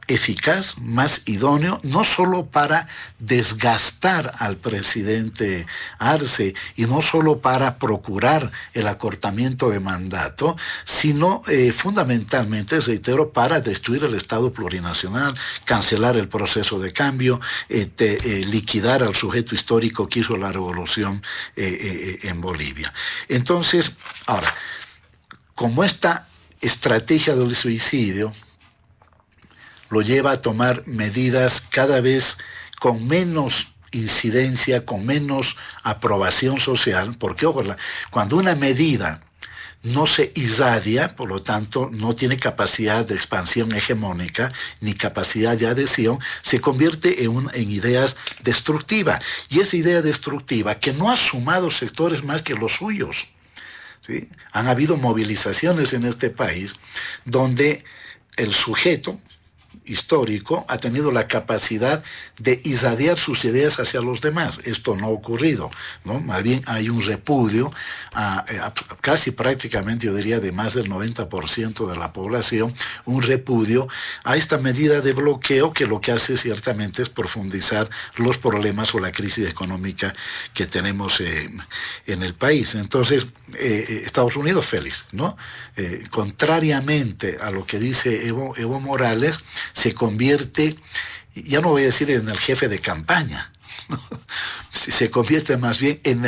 eficaz, más idóneo, no solo para desgastar al presidente Arce y no solo para procurar el acortamiento de mandato, sino fundamentalmente, reitero, para destruir el Estado plurinacional, cancelar el proceso de cambio, liquidar al sujeto histórico que hizo la revolución en Bolivia. Entonces, ahora, como esta estrategia del suicidio lo lleva a tomar medidas cada vez con menos incidencia, con menos aprobación social, porque ojo, cuando una medida no se irradia, por lo tanto no tiene capacidad de expansión hegemónica ni capacidad de adhesión, se convierte en ideas destructivas. Y esa idea destructiva que no ha sumado sectores más que los suyos, ¿sí? Han habido movilizaciones en este país donde el sujeto histórico ha tenido la capacidad de irradiar sus ideas hacia los demás. Esto no ha ocurrido, ¿no? Más bien hay un repudio casi prácticamente, yo diría, de más del 90% de la población, un repudio a esta medida de bloqueo que lo que hace ciertamente es profundizar los problemas o la crisis económica que tenemos en el país. Entonces, Estados Unidos feliz, ¿no? Contrariamente a lo que dice Evo Morales, se convierte, ya no voy a decir en el jefe de campaña, ¿no? Se convierte más bien en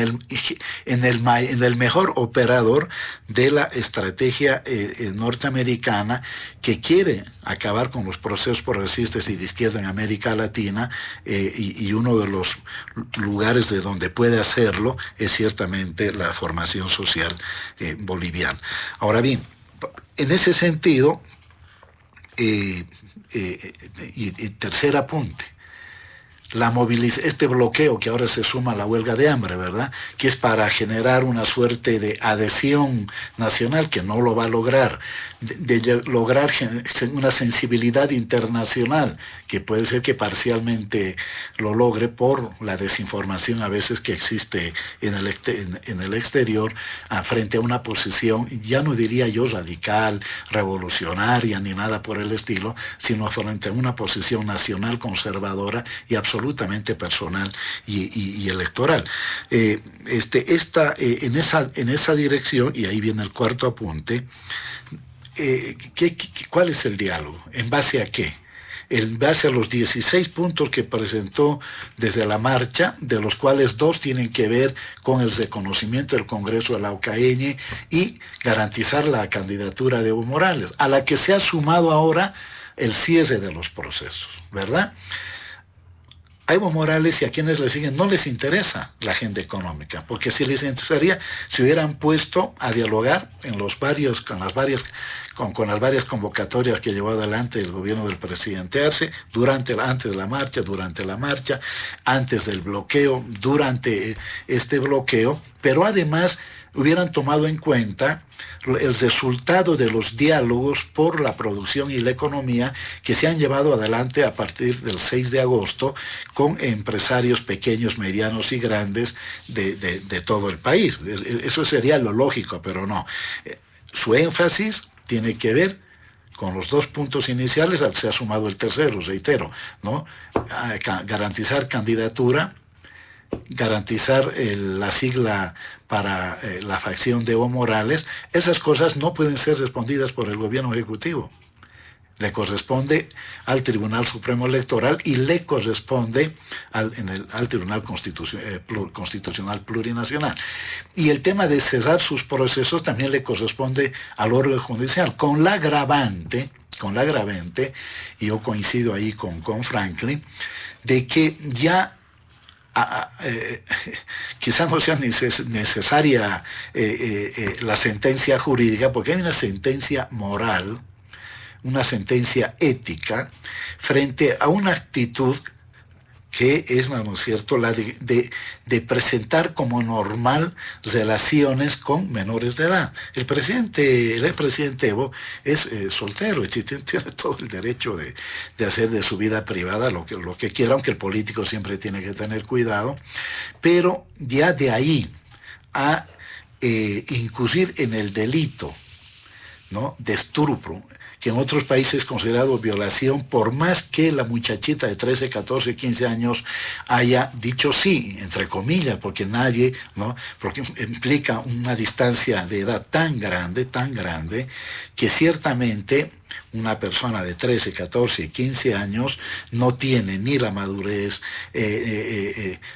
el mejor operador de la estrategia norteamericana, que quiere acabar con los procesos progresistas y de izquierda en América Latina, y uno de los lugares de donde puede hacerlo es ciertamente la formación social boliviana. Ahora bien, en ese sentido, y tercer apunte, este bloqueo que ahora se suma a la huelga de hambre, ¿verdad?, que es para generar una suerte de adhesión nacional que no lo va a lograr, de lograr una sensibilidad internacional que puede ser que parcialmente lo logre por la desinformación a veces que existe en el exterior, frente a una posición, ya no diría yo radical, revolucionaria ni nada por el estilo, sino frente a una posición nacional conservadora y absolutamente personal y electoral. En esa dirección, y ahí viene el cuarto apunte, ¿cuál es el diálogo? ¿En base a qué? En base a los 16 puntos que presentó desde la marcha, de los cuales 2 tienen que ver con el reconocimiento del Congreso de la OCAN y garantizar la candidatura de Evo Morales, a la que se ha sumado ahora el cierre de los procesos, ¿verdad? A Evo Morales y a quienes le siguen no les interesa la agenda económica, porque si les interesaría, se hubieran puesto a dialogar con las varias convocatorias que llevó adelante el gobierno del presidente Arce, antes de la marcha, durante la marcha, antes del bloqueo, durante este bloqueo, pero además hubieran tomado en cuenta el resultado de los diálogos por la producción y la economía que se han llevado adelante a partir del 6 de agosto con empresarios pequeños, medianos y grandes de todo el país. Eso sería lo lógico, pero no. Su énfasis tiene que ver con los 2 puntos iniciales al que se ha sumado el tercero, reitero, ¿no? Garantizar candidatura, garantizar la sigla para la facción de Evo Morales. Esas cosas no pueden ser respondidas por el gobierno ejecutivo. Le corresponde al Tribunal Supremo Electoral y le corresponde al Tribunal Constitucional Plurinacional. Y el tema de cesar sus procesos también le corresponde al órgano judicial, con la agravante, y yo coincido ahí con Franklin, de que ya quizás no sea necesaria la sentencia jurídica, porque hay una sentencia moral, una sentencia ética, frente a una actitud que es, ¿no es cierto?, la de presentar como normal relaciones con menores de edad. El expresidente Evo es soltero, tiene todo el derecho de hacer de su vida privada lo que quiera, aunque el político siempre tiene que tener cuidado, pero ya de ahí a incurrir en el delito, ¿no?, de estupro, que en otros países es considerado violación, por más que la muchachita de 13, 14, 15 años haya dicho sí, entre comillas, porque nadie, ¿no?, porque implica una distancia de edad tan grande, que ciertamente una persona de 13, 14, 15 años no tiene ni la madurez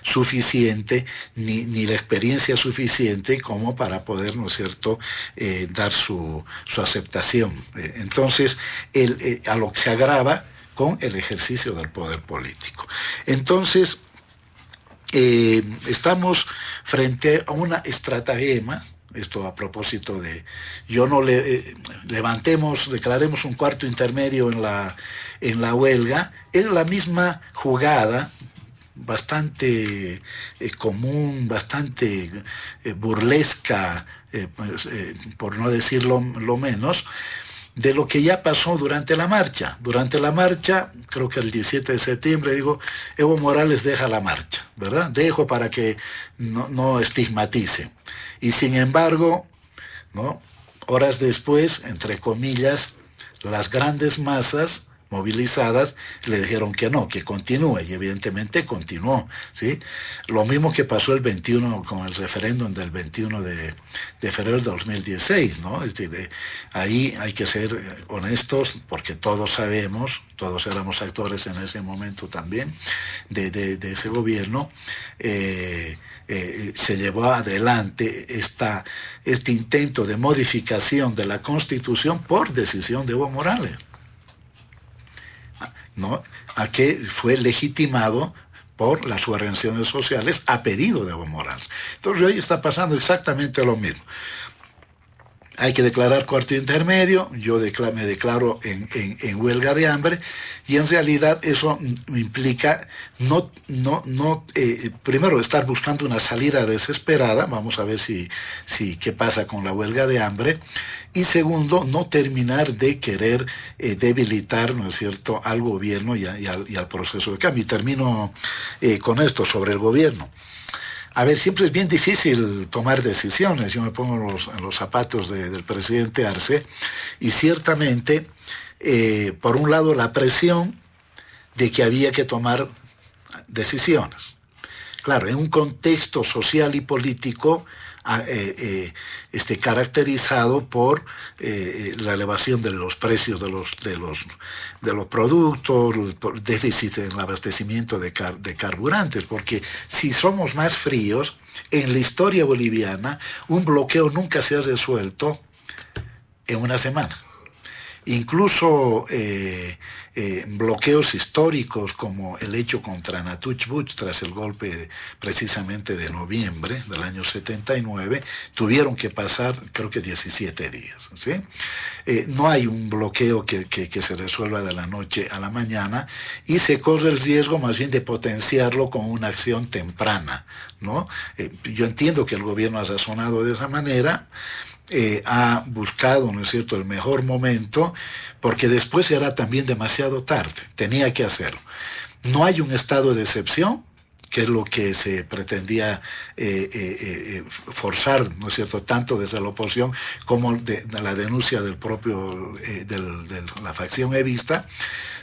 suficiente, ni la experiencia suficiente como para poder, ¿no es cierto?, dar su aceptación. Entonces, a lo que se agrava con el ejercicio del poder político. Entonces, estamos frente a una estratagema. Esto a propósito de, declaremos un cuarto intermedio en la huelga, es la misma jugada bastante común, bastante burlesca, por no decirlo lo menos, de lo que ya pasó durante la marcha. Durante la marcha, creo que el 17 de septiembre, Evo Morales deja la marcha, ¿verdad? Dejo para que no estigmatice. Y sin embargo, ¿no?, horas después, entre comillas, las grandes masas movilizadas le dijeron que no, que continúe, y evidentemente continuó, ¿sí? Lo mismo que pasó el 21 con el referéndum del 21 de febrero del 2016, ¿no? Es decir, ahí hay que ser honestos, porque todos sabemos, todos éramos actores en ese momento también de ese gobierno. Se llevó adelante este intento de modificación de la Constitución por decisión de Evo Morales, ¿no?, a que fue legitimado por las organizaciones sociales a pedido de Evo Morales. Entonces hoy está pasando exactamente lo mismo. Hay que declarar cuarto intermedio, yo me declaro en huelga de hambre, y en realidad eso implica primero estar buscando una salida desesperada, vamos a ver qué pasa con la huelga de hambre, y segundo, no terminar de querer debilitar, ¿no es cierto?, al gobierno y al proceso de cambio. Y termino con esto sobre el gobierno. A ver, siempre es bien difícil tomar decisiones. Yo me pongo en los zapatos del presidente Arce, y ciertamente, por un lado, la presión de que había que tomar decisiones. Claro, en un contexto social y político caracterizado por la elevación de los precios de los productos, por déficit en el abastecimiento de carburantes, porque si somos más fríos, en la historia boliviana un bloqueo nunca se ha resuelto en una semana. Incluso bloqueos históricos como el hecho contra Natuch Buch tras el golpe precisamente de noviembre del año 79, tuvieron que pasar creo que 17 días, ¿sí? No hay un bloqueo que se resuelva de la noche a la mañana, y se corre el riesgo más bien de potenciarlo con una acción temprana, ¿no? Yo entiendo que el gobierno ha razonado de esa manera, ha buscado, ¿no es cierto?, el mejor momento, porque después era también demasiado tarde, tenía que hacerlo. No hay un estado de excepción, que es lo que se pretendía forzar, ¿no es cierto?, tanto desde la oposición como de la denuncia del propio, de la facción evista,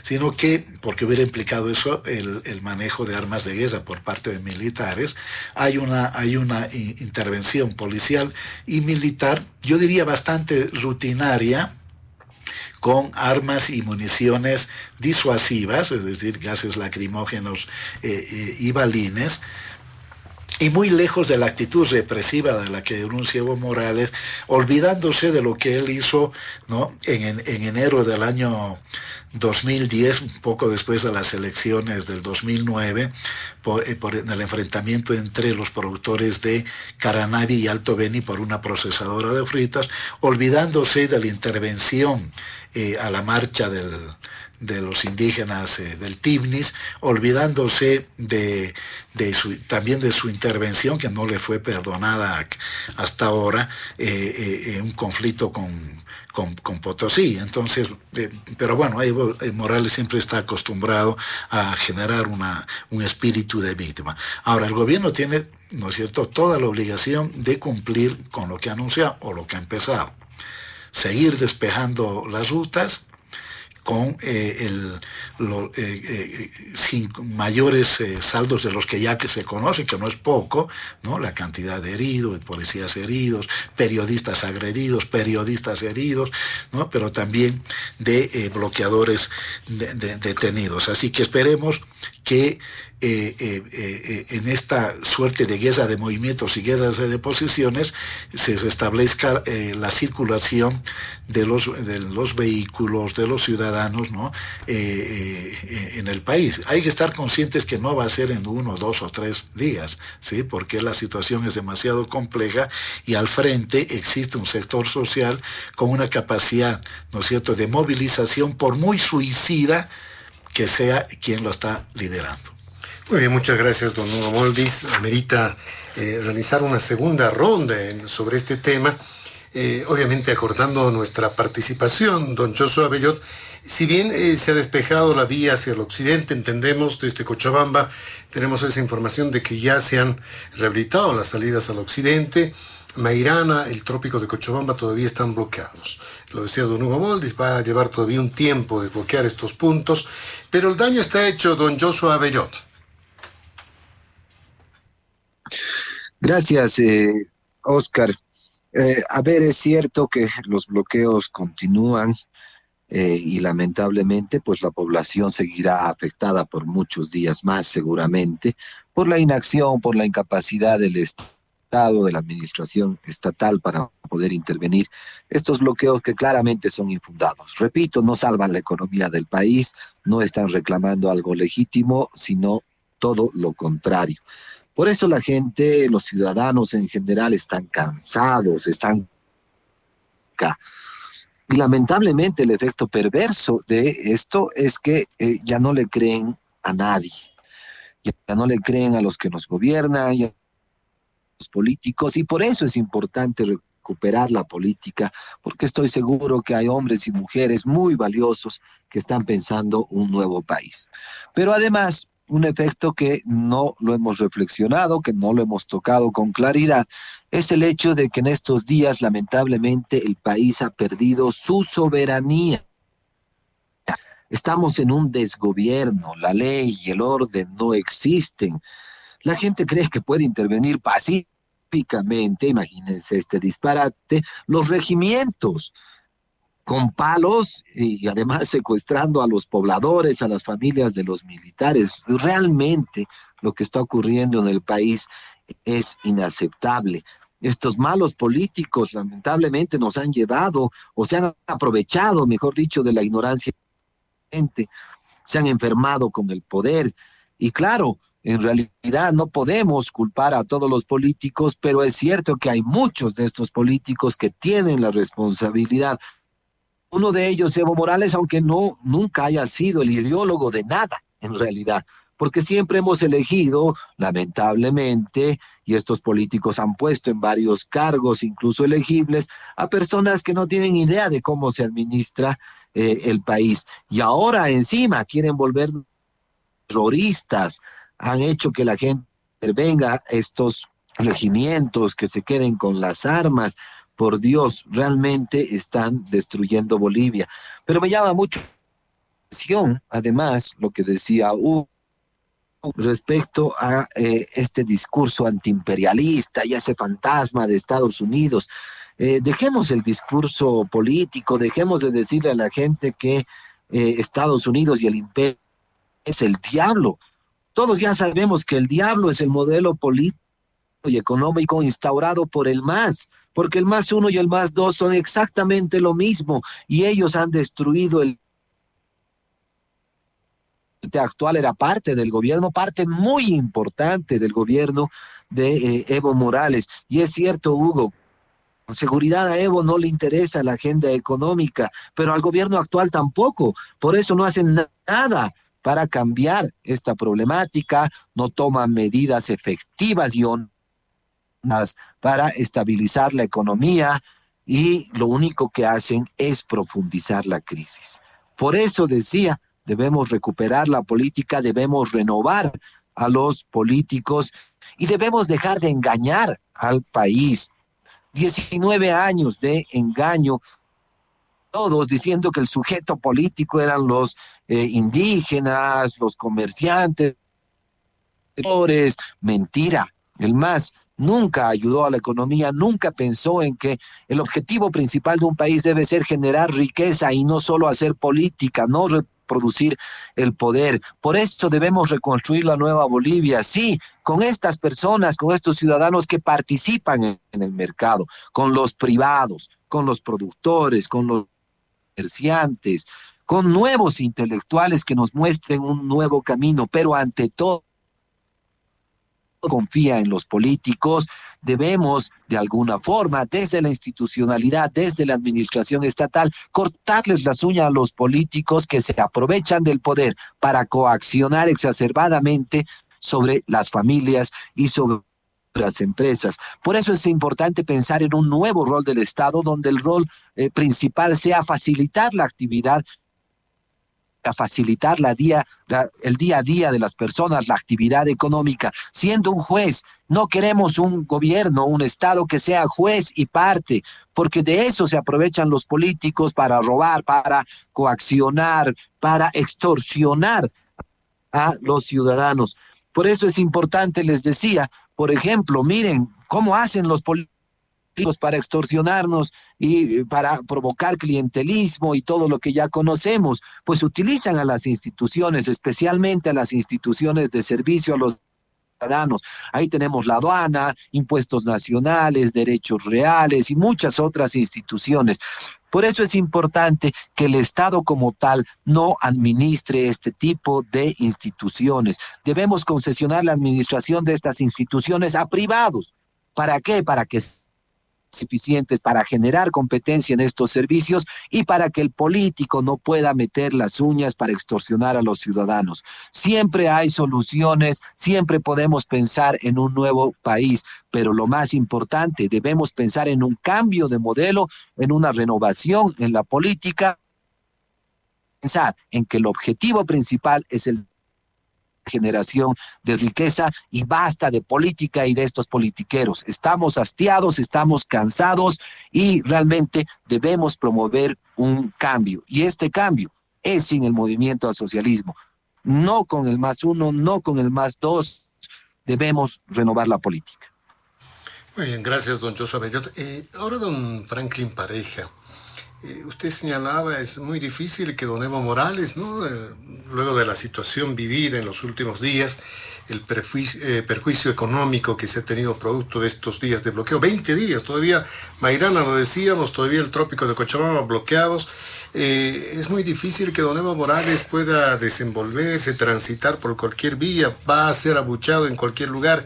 sino que, porque hubiera implicado eso, el manejo de armas de guerra por parte de militares, hay una intervención policial y militar, yo diría bastante rutinaria, con armas y municiones disuasivas, es decir, gases lacrimógenos y balines, y muy lejos de la actitud represiva de la que denuncia Evo Morales, olvidándose de lo que él hizo, ¿no?, en enero del año 2010, un poco después de las elecciones del 2009, por el enfrentamiento entre los productores de Caranavi y Alto Beni por una procesadora de frutas, olvidándose de la intervención a la marcha de los indígenas del Tibnis, olvidándose también de su intervención, que no le fue perdonada hasta ahora, en un conflicto con Potosí. Entonces, pero bueno, Evo Morales siempre está acostumbrado a generar un espíritu de víctima. Ahora, el gobierno tiene, ¿no es cierto?, toda la obligación de cumplir con lo que ha anunciado o lo que ha empezado. Seguir despejando las rutas con sin mayores saldos de los que ya que se conocen, que no es poco, ¿no? La cantidad de heridos, policías heridos, periodistas agredidos, periodistas heridos, ¿no? Pero también de bloqueadores detenidos. Así que esperemos que en esta suerte de guerra de movimientos y guerras de posiciones se restablezca la circulación de los vehículos, de los ciudadanos, ¿no? En el país. Hay que estar conscientes que no va a ser en 1, 2 o 3 días, ¿sí? Porque la situación es demasiado compleja y al frente existe un sector social con una capacidad, ¿no es cierto?, de movilización, por muy suicida que sea quien lo está liderando. Muy bien, muchas gracias, don Hugo Moldis. Amerita realizar una segunda ronda sobre este tema, obviamente acordando nuestra participación. Don Joshua Bellot, si bien se ha despejado la vía hacia el occidente, entendemos desde Cochabamba, tenemos esa información de que ya se han rehabilitado las salidas al occidente. Mairana, el trópico de Cochabamba todavía están bloqueados. Lo decía don Hugo Moldis, va a llevar todavía un tiempo de bloquear estos puntos, pero el daño está hecho, don Joshua Bellot. Gracias, Oscar. A ver, es cierto que los bloqueos continúan y lamentablemente pues la población seguirá afectada por muchos días más seguramente, por la inacción, por la incapacidad del Estado, de la administración estatal para poder intervenir. Estos bloqueos que claramente son infundados. Repito, no salvan la economía del país, no están reclamando algo legítimo, sino todo lo contrario. Por eso la gente, los ciudadanos en general están cansados, están... Y lamentablemente el efecto perverso de esto es que ya no le creen a nadie, ya no le creen a los que nos gobiernan, ya a los políticos, y por eso es importante recuperar la política, porque estoy seguro que hay hombres y mujeres muy valiosos que están pensando un nuevo país. Pero además, un efecto que no lo hemos reflexionado, que no lo hemos tocado con claridad, es el hecho de que en estos días, lamentablemente, el país ha perdido su soberanía. Estamos en un desgobierno, la ley y el orden no existen. La gente cree que puede intervenir pacíficamente, imagínense este disparate, los regimientos, con palos y además secuestrando a los pobladores, a las familias de los militares. Realmente lo que está ocurriendo en el país es inaceptable. Estos malos políticos lamentablemente nos han llevado o se han aprovechado, mejor dicho, de la ignorancia. Se han enfermado con el poder y claro, en realidad no podemos culpar a todos los políticos, pero es cierto que hay muchos de estos políticos que tienen la responsabilidad. Uno de ellos, Evo Morales, aunque nunca haya sido el ideólogo de nada, en realidad, porque siempre hemos elegido, lamentablemente, y estos políticos han puesto en varios cargos, incluso elegibles, a personas que no tienen idea de cómo se administra el país. Y ahora encima quieren volver terroristas, han hecho que la gente intervenga, estos regimientos que se queden con las armas. Por Dios, realmente están destruyendo Bolivia. Pero me llama mucho la atención, además, lo que decía Hugo respecto a este discurso antiimperialista y ese fantasma de Estados Unidos. Dejemos el discurso político, dejemos de decirle a la gente que Estados Unidos y el imperio es el diablo. Todos ya sabemos que el diablo es el modelo político y económico instaurado por el MAS, porque el MAS 1 y el MAS 2 son exactamente lo mismo y ellos han destruido el actual, era parte del gobierno, parte muy importante del gobierno de Evo Morales. Y es cierto, Hugo, seguridad a Evo no le interesa la agenda económica, pero al gobierno actual tampoco. Por eso no hacen nada para cambiar esta problemática, no toman medidas efectivas y hondas para estabilizar la economía y lo único que hacen es profundizar la crisis. Por eso decía, debemos recuperar la política, debemos renovar a los políticos y debemos dejar de engañar al país. 19 años de engaño, todos diciendo que el sujeto político eran los indígenas, los comerciantes, mentira. El MAS nunca ayudó a la economía, nunca pensó en que el objetivo principal de un país debe ser generar riqueza y no solo hacer política, no reproducir el poder. Por eso debemos reconstruir la nueva Bolivia, sí, con estas personas, con estos ciudadanos que participan en el mercado, con los privados, con los productores, con los comerciantes, con nuevos intelectuales que nos muestren un nuevo camino, pero ante todo, confía en los políticos, debemos de alguna forma, desde la institucionalidad, desde la administración estatal, cortarles las uñas a los políticos que se aprovechan del poder para coaccionar exacerbadamente sobre las familias y sobre las empresas. Por eso es importante pensar en un nuevo rol del Estado, donde el rol principal sea facilitar la actividad, a facilitar el día a día de las personas, la actividad económica, siendo un juez. No queremos un gobierno, un Estado que sea juez y parte, porque de eso se aprovechan los políticos para robar, para coaccionar, para extorsionar a los ciudadanos. Por eso es importante, les decía, por ejemplo, miren cómo hacen los políticos para extorsionarnos y para provocar clientelismo y todo lo que ya conocemos, pues utilizan a las instituciones, especialmente a las instituciones de servicio a los ciudadanos. Ahí tenemos la aduana, impuestos nacionales, derechos reales y muchas otras instituciones. Por eso es importante que el Estado como tal no administre este tipo de instituciones. Debemos concesionar la administración de estas instituciones a privados. ¿Para qué? Para que eficientes, para generar competencia en estos servicios y para que el político no pueda meter las uñas para extorsionar a los ciudadanos. Siempre hay soluciones, siempre podemos pensar en un nuevo país, pero lo más importante, debemos pensar en un cambio de modelo, en una renovación en la política, pensar en que el objetivo principal es el generación de riqueza y basta de política y de estos politiqueros. Estamos hastiados, estamos cansados y realmente debemos promover un cambio. Y este cambio es sin el movimiento al socialismo. No con el +1, no con el +2. Debemos renovar la política. Muy bien, gracias, don Joshua Bellot. Ahora, don Franklin Pareja. Usted señalaba, es muy difícil que don Evo Morales, ¿no? Luego de la situación vivida en los últimos días, el perjuicio económico que se ha tenido producto de estos días de bloqueo, 20 días, todavía Mairana lo decíamos, todavía el trópico de Cochabamba bloqueados, es muy difícil que don Evo Morales pueda desenvolverse, transitar por cualquier vía, va a ser abuchado en cualquier lugar.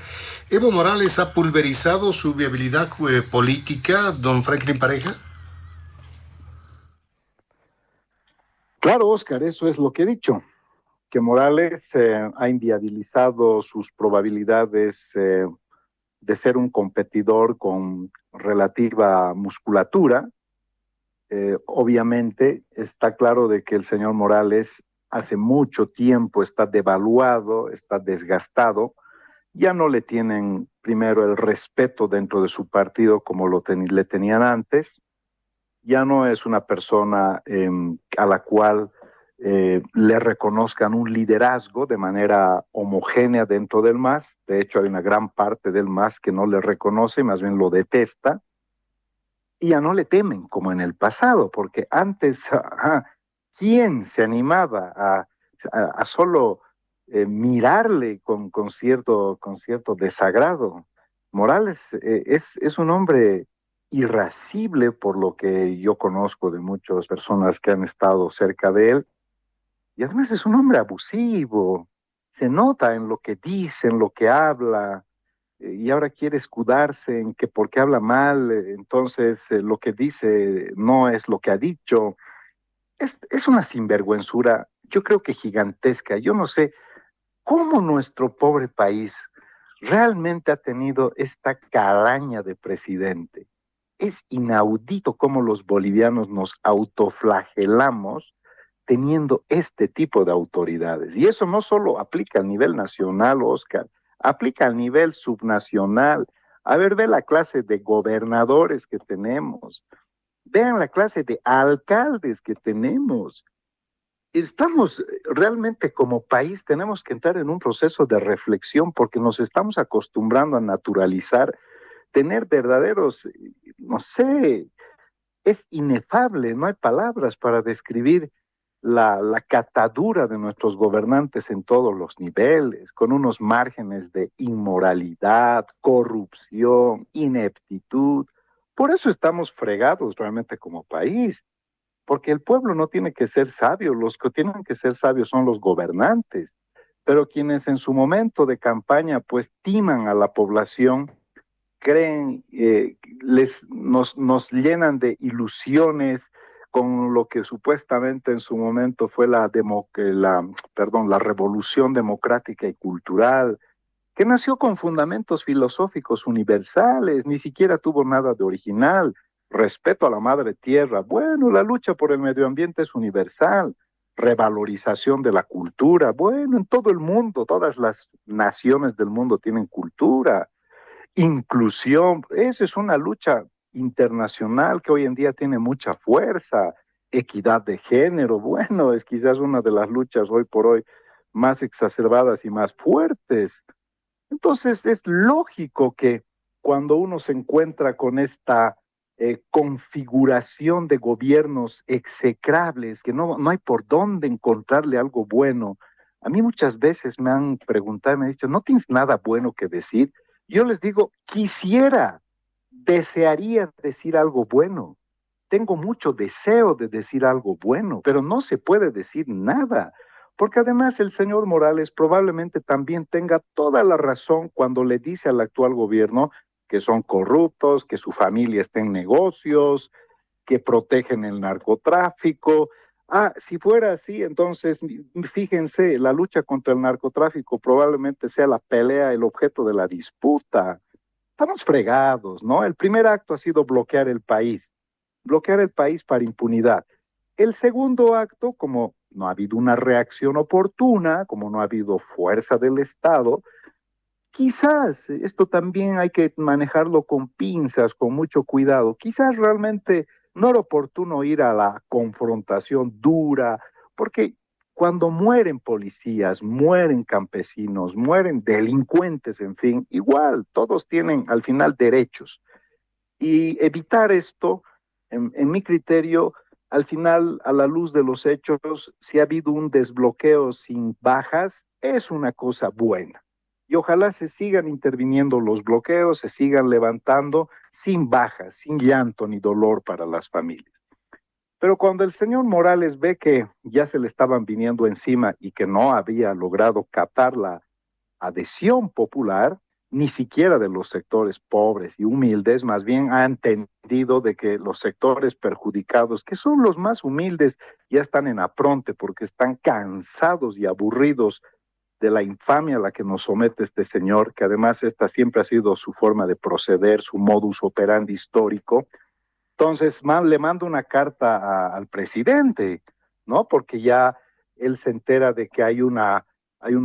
¿Evo Morales ha pulverizado su viabilidad política, don Franklin Pareja? Claro, Oscar, eso es lo que he dicho, que Morales ha inviabilizado sus probabilidades de ser un competidor con relativa musculatura. Obviamente está claro de que el señor Morales hace mucho tiempo está devaluado, está desgastado, ya no le tienen primero el respeto dentro de su partido como le tenían antes. Ya no es una persona a la cual le reconozcan un liderazgo de manera homogénea dentro del MAS. De hecho, hay una gran parte del MAS que no le reconoce, más bien lo detesta. Y ya no le temen como en el pasado, porque antes, ¿quién se animaba a solo mirarle con cierto desagrado? Morales es un hombre irascible, por lo que yo conozco de muchas personas que han estado cerca de él, y además es un hombre abusivo, se nota en lo que dice, en lo que habla, y ahora quiere escudarse en que porque habla mal, entonces lo que dice no es lo que ha dicho. Es una sinvergüenzura, yo creo que gigantesca. Yo no sé cómo nuestro pobre país realmente ha tenido esta calaña de presidente. Es inaudito cómo los bolivianos nos autoflagelamos teniendo este tipo de autoridades. Y eso no solo aplica a nivel nacional, Oscar, aplica a nivel subnacional. A ver, ve la clase de gobernadores que tenemos, vean la clase de alcaldes que tenemos. Estamos realmente como país, tenemos que entrar en un proceso de reflexión porque nos estamos acostumbrando a naturalizar, tener verdaderos, no sé, es inefable, no hay palabras para describir la catadura de nuestros gobernantes en todos los niveles, con unos márgenes de inmoralidad, corrupción, ineptitud. Por eso estamos fregados realmente como país, porque el pueblo no tiene que ser sabio, los que tienen que ser sabios son los gobernantes, pero quienes en su momento de campaña pues timan a la población, creen, nos llenan de ilusiones con lo que supuestamente en su momento fue la revolución democrática y cultural, que nació con fundamentos filosóficos universales, ni siquiera tuvo nada de original. Respeto a la madre tierra, bueno, la lucha por el medio ambiente es universal. Revalorización de la cultura, bueno, en todo el mundo, todas las naciones del mundo tienen cultura. Inclusión, esa es una lucha internacional que hoy en día tiene mucha fuerza. Equidad de género, bueno, es quizás una de las luchas hoy por hoy más exacerbadas y más fuertes. Entonces es lógico que cuando uno se encuentra con esta configuración de gobiernos execrables, que no hay por dónde encontrarle algo bueno, a mí muchas veces me han preguntado, me han dicho, ¿no tienes nada bueno que decir? Yo les digo, desearía decir algo bueno. Tengo mucho deseo de decir algo bueno, pero no se puede decir nada, porque además el señor Morales probablemente también tenga toda la razón cuando le dice al actual gobierno que son corruptos, que su familia está en negocios, que protegen el narcotráfico. Si fuera así, entonces, fíjense, la lucha contra el narcotráfico probablemente sea la pelea, el objeto de la disputa. Estamos fregados, ¿no? El primer acto ha sido bloquear el país para impunidad. El segundo acto, como no ha habido una reacción oportuna, como no ha habido fuerza del Estado, quizás esto también hay que manejarlo con pinzas, con mucho cuidado. Quizás realmente no era oportuno ir a la confrontación dura, porque cuando mueren policías, mueren campesinos, mueren delincuentes, en fin, igual, todos tienen al final derechos. Y evitar esto, en mi criterio, al final, a la luz de los hechos, si ha habido un desbloqueo sin bajas, es una cosa buena. Y ojalá se sigan interviniendo los bloqueos, se sigan levantando sin bajas, sin llanto ni dolor para las familias. Pero cuando el señor Morales ve que ya se le estaban viniendo encima y que no había logrado captar la adhesión popular, ni siquiera de los sectores pobres y humildes, más bien ha entendido de que los sectores perjudicados, que son los más humildes, ya están en apronte porque están cansados y aburridos de la infamia a la que nos somete este señor, que además esta siempre ha sido su forma de proceder, su modus operandi histórico. Entonces, le mando una carta al presidente, ¿no? Porque ya él se entera de que hay un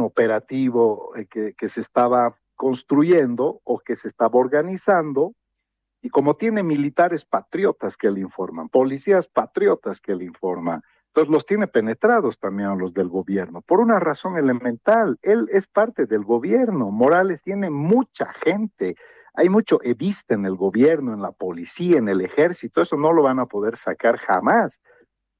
operativo que se estaba construyendo o que se estaba organizando, y como tiene militares patriotas que le informan, policías patriotas que le informan, entonces los tiene penetrados también a los del gobierno, por una razón elemental. Él es parte del gobierno. Morales tiene mucha gente, hay mucho evista en el gobierno, en la policía, en el ejército. Eso no lo van a poder sacar jamás,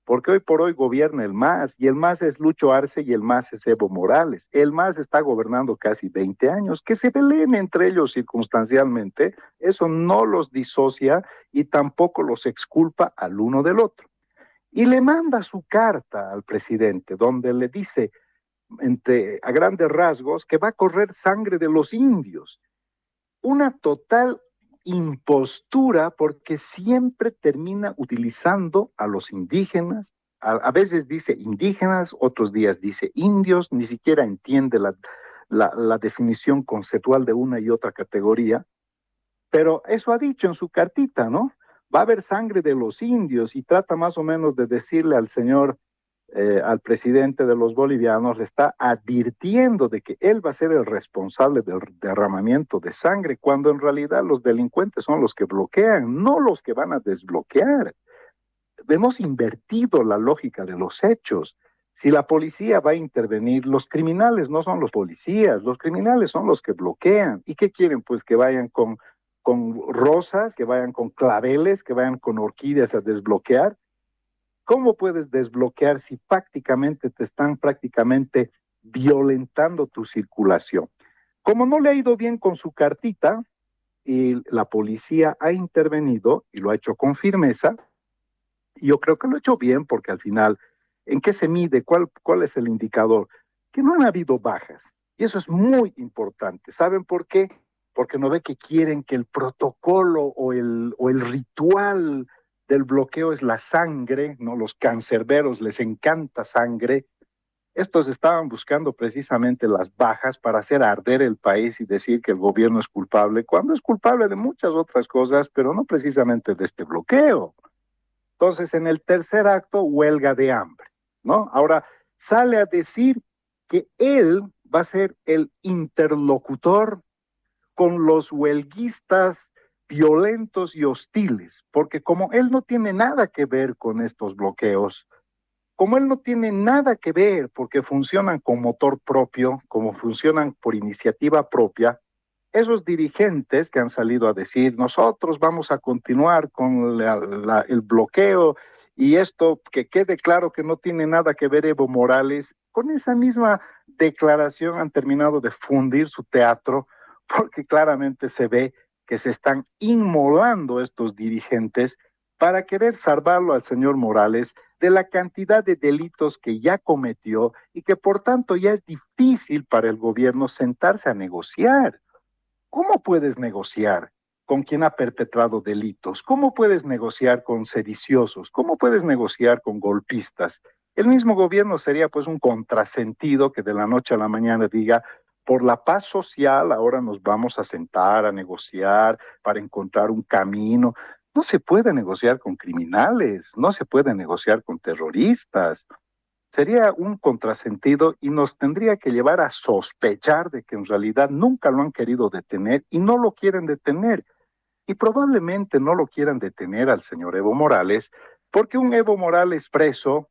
porque hoy por hoy gobierna el MAS, y el MAS es Lucho Arce y el MAS es Evo Morales. El MAS está gobernando casi 20 años, que se peleen entre ellos circunstancialmente, eso no los disocia y tampoco los exculpa al uno del otro. Y le manda su carta al presidente, donde le dice, a grandes rasgos, que va a correr sangre de los indios. una total impostura porque siempre termina utilizando a los indígenas, a veces dice indígenas, otros días dice indios, ni siquiera entiende la definición conceptual de una y otra categoría, pero eso ha dicho en su cartita, ¿no? Va a haber sangre de los indios y trata más o menos de decirle al señor, al presidente de los bolivianos, le está advirtiendo de que él va a ser el responsable del derramamiento de sangre, cuando en realidad los delincuentes son los que bloquean, no los que van a desbloquear. Hemos invertido la lógica de los hechos. Si la policía va a intervenir, los criminales no son los policías, los criminales son los que bloquean. ¿Y qué quieren? Pues que vayan con rosas, que vayan con claveles, que vayan con orquídeas a desbloquear. ¿Cómo puedes desbloquear si prácticamente te están violentando tu circulación? Como no le ha ido bien con su cartita y la policía ha intervenido y lo ha hecho con firmeza, yo creo que lo ha hecho bien porque al final, ¿en qué se mide? ¿Cuál es el indicador? Que no han habido bajas. Y eso es muy importante. ¿Saben por qué? Porque no ve que quieren que el protocolo o el ritual del bloqueo es la sangre, ¿no? Los cancerberos les encanta sangre. Estos estaban buscando precisamente las bajas para hacer arder el país y decir que el gobierno es culpable, cuando es culpable de muchas otras cosas, pero no precisamente de este bloqueo. Entonces, en el tercer acto, huelga de hambre, ¿no? Ahora, sale a decir que él va a ser el interlocutor con los huelguistas violentos y hostiles, porque como él no tiene nada que ver con estos bloqueos, como él no tiene nada que ver porque funcionan con motor propio, como funcionan por iniciativa propia, esos dirigentes que han salido a decir, nosotros vamos a continuar con el bloqueo y esto, que quede claro que no tiene nada que ver Evo Morales, con esa misma declaración han terminado de fundir su teatro, porque claramente se ve que se están inmolando estos dirigentes para querer salvarlo al señor Morales de la cantidad de delitos que ya cometió y que por tanto ya es difícil para el gobierno sentarse a negociar. ¿Cómo puedes negociar con quien ha perpetrado delitos? ¿Cómo puedes negociar con sediciosos? ¿Cómo puedes negociar con golpistas? El mismo gobierno sería pues un contrasentido que de la noche a la mañana diga, por la paz social ahora nos vamos a sentar a negociar para encontrar un camino. No se puede negociar con criminales, no se puede negociar con terroristas. Sería un contrasentido y nos tendría que llevar a sospechar de que en realidad nunca lo han querido detener y no lo quieren detener. Y probablemente no lo quieran detener al señor Evo Morales, porque un Evo Morales preso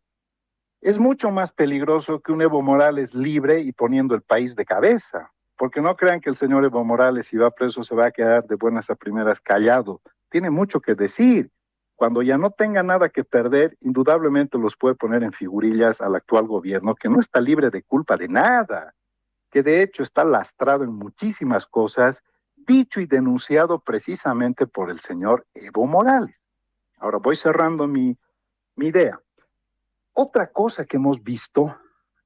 es mucho más peligroso que un Evo Morales libre y poniendo el país de cabeza. Porque no crean que el señor Evo Morales, si va preso, se va a quedar de buenas a primeras callado. Tiene mucho que decir. Cuando ya no tenga nada que perder, indudablemente los puede poner en figurillas al actual gobierno, que no está libre de culpa de nada, que de hecho está lastrado en muchísimas cosas, dicho y denunciado precisamente por el señor Evo Morales. Ahora voy cerrando mi idea. Otra cosa que hemos visto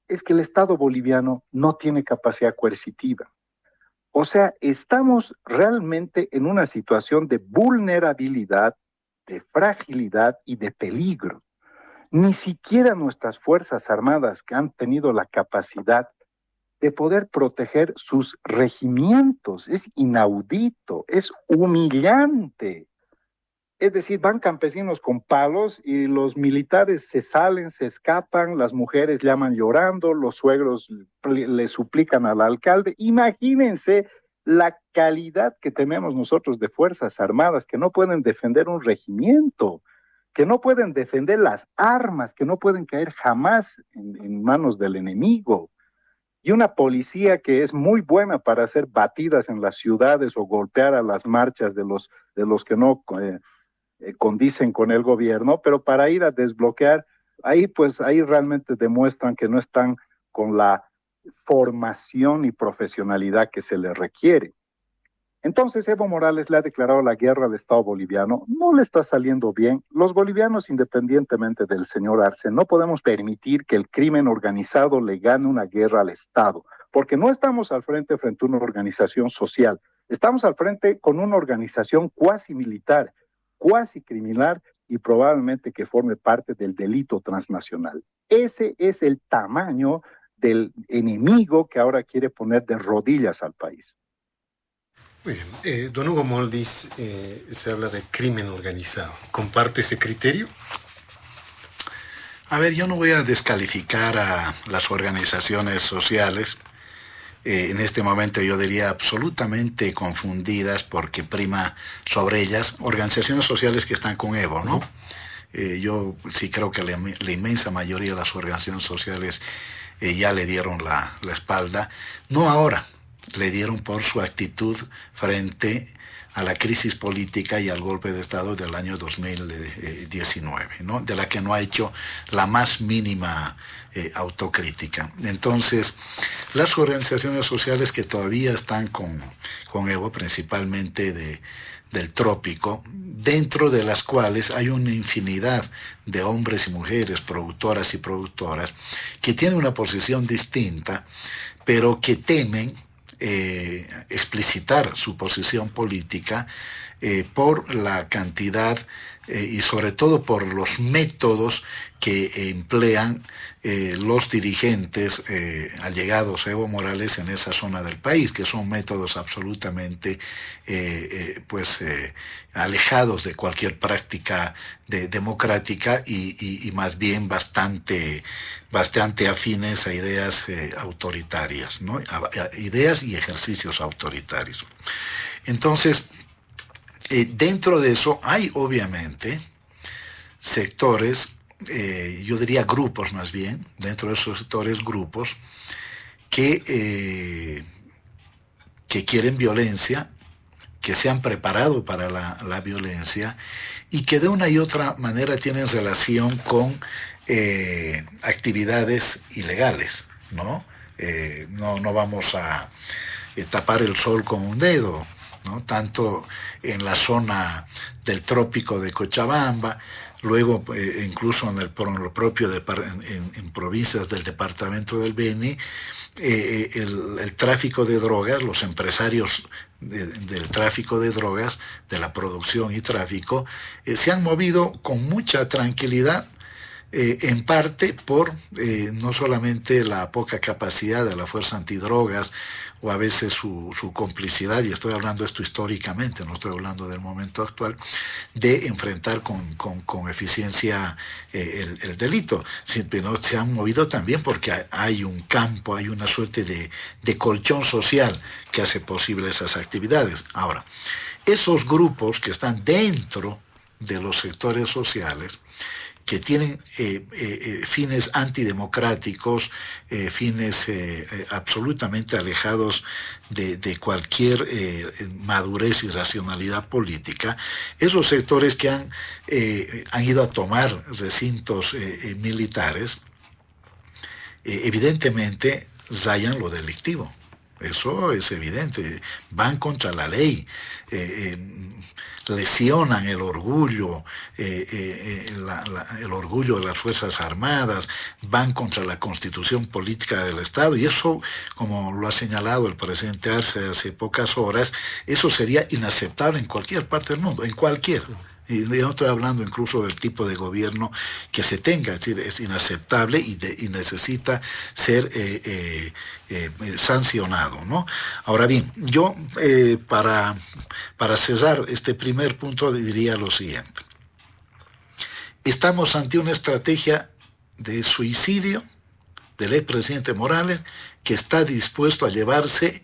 es que el Estado boliviano no tiene capacidad coercitiva. O sea, estamos realmente en una situación de vulnerabilidad, de fragilidad y de peligro. Ni siquiera nuestras Fuerzas Armadas, que han tenido la capacidad de poder proteger sus regimientos, es inaudito, es humillante. Es decir, van campesinos con palos y los militares se salen, se escapan, las mujeres llaman llorando, los suegros le suplican al alcalde. Imagínense la calidad que tenemos nosotros de Fuerzas Armadas, que no pueden defender un regimiento, que no pueden defender las armas, que no pueden caer jamás en manos del enemigo. Y una policía que es muy buena para hacer batidas en las ciudades o golpear a las marchas de los que no condicen con el gobierno, pero para ir a desbloquear, ahí realmente demuestran que no están con la formación y profesionalidad que se les requiere. Entonces Evo Morales le ha declarado la guerra al Estado boliviano, no le está saliendo bien. Los bolivianos, independientemente del señor Arce, no podemos permitir que el crimen organizado le gane una guerra al Estado, porque no estamos frente a una organización social, Estamos al frente con una organización cuasi militar, cuasi criminal y probablemente que forme parte del delito transnacional. Ese es el tamaño del enemigo que ahora quiere poner de rodillas al país. Muy bien. Don Hugo Moldis, se habla de crimen organizado. ¿Comparte ese criterio? A ver, yo no voy a descalificar a las organizaciones sociales. En este momento yo diría absolutamente confundidas porque prima sobre ellas organizaciones sociales que están con Evo, ¿no? Yo sí creo que la inmensa mayoría de las organizaciones sociales ya le dieron la espalda, no ahora, le dieron por su actitud frente a la crisis política y al golpe de Estado del año 2019, ¿no? De la que no ha hecho la más mínima autocrítica. Entonces, las organizaciones sociales que todavía están con Evo, principalmente del trópico, dentro de las cuales hay una infinidad de hombres y mujeres, productoras y productoras, que tienen una posición distinta, pero que temen explicitar su posición política por la cantidad y sobre todo por los métodos que emplean los dirigentes allegados a Evo Morales en esa zona del país, que son métodos absolutamente alejados de cualquier práctica democrática y más bien bastante afines a ideas autoritarias, ¿no? A ideas y ejercicios autoritarios. Entonces, dentro de eso hay obviamente sectores, yo diría grupos más bien, dentro de esos sectores grupos que quieren violencia, que se han preparado para la violencia y que de una y otra manera tienen relación con actividades ilegales, ¿no? No vamos a tapar el sol con un dedo, ¿no? Tanto en la zona del trópico de Cochabamba, luego incluso en provincias del departamento del Beni, el tráfico de drogas, los empresarios del tráfico de drogas, de la producción y tráfico, se han movido con mucha tranquilidad, en parte por no solamente la poca capacidad de la fuerza antidrogas o a veces su complicidad, y estoy hablando esto históricamente, no estoy hablando del momento actual, de enfrentar con eficiencia el delito, sino se han movido también porque hay un campo, hay una suerte de colchón social que hace posible esas actividades. Ahora, esos grupos que están dentro de los sectores sociales, que tienen fines antidemocráticos, fines absolutamente alejados de cualquier madurez y racionalidad política, esos sectores que han ido a tomar recintos militares, evidentemente rayan lo delictivo. Eso es evidente, van contra la ley, lesionan el orgullo, el orgullo de las Fuerzas Armadas, van contra la Constitución Política del Estado, y eso, como lo ha señalado el presidente Arce hace pocas horas, eso sería inaceptable en cualquier parte del mundo, en cualquier. Y yo no estoy hablando incluso del tipo de gobierno que se tenga, es decir, es inaceptable y necesita ser sancionado, ¿no? Ahora bien, yo para cerrar este primer punto diría lo siguiente. Estamos ante una estrategia de suicidio del expresidente Morales que está dispuesto a llevarse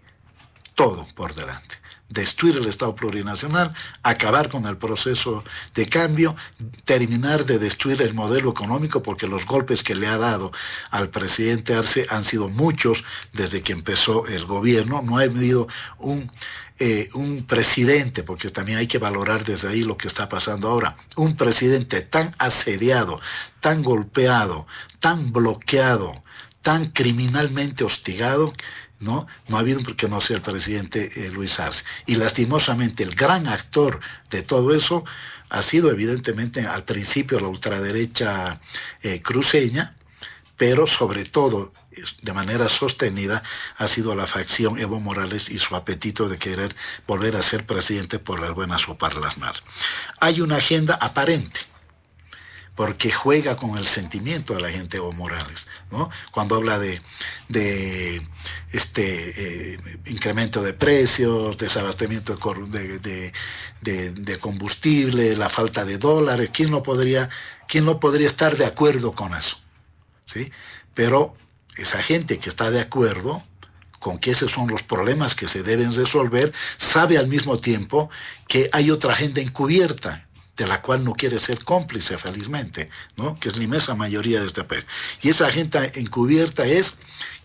todo por delante. Destruir el Estado plurinacional, acabar con el proceso de cambio, terminar de destruir el modelo económico, porque los golpes que le ha dado al presidente Arce han sido muchos desde que empezó el gobierno. No ha habido un presidente, porque también hay que valorar desde ahí lo que está pasando ahora, un presidente tan asediado, tan golpeado, tan bloqueado, tan criminalmente hostigado, no ha habido porque no sea el presidente Luis Arce. Y lastimosamente el gran actor de todo eso ha sido evidentemente al principio la ultraderecha cruceña, pero sobre todo de manera sostenida ha sido la facción Evo Morales y su apetito de querer volver a ser presidente por las buenas o por las malas. Hay una agenda aparente, porque juega con el sentimiento de la gente Evo Morales, ¿no? Cuando habla de incremento de precios, desabastecimiento de combustible, la falta de dólares, ¿quién no podría estar de acuerdo con eso? ¿Sí? Pero esa gente que está de acuerdo con que esos son los problemas que se deben resolver, sabe al mismo tiempo que hay otra agenda encubierta, de la cual no quiere ser cómplice, felizmente, ¿no? Que es la inmensa mayoría de este país. Y esa agenda encubierta es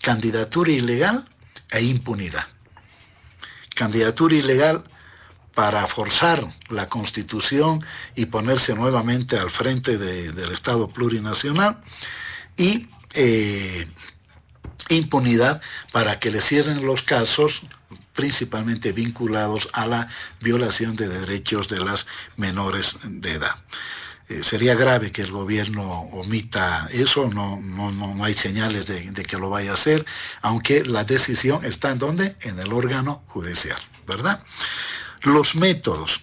candidatura ilegal e impunidad. Candidatura ilegal para forzar la Constitución y ponerse nuevamente al frente del Estado plurinacional, y impunidad para que le cierren los casos principalmente vinculados a la violación de derechos de las menores de edad. Sería grave que el gobierno omita eso, no hay señales de que lo vaya a hacer, aunque la decisión está en ¿dónde? En el órgano judicial, ¿verdad? Los métodos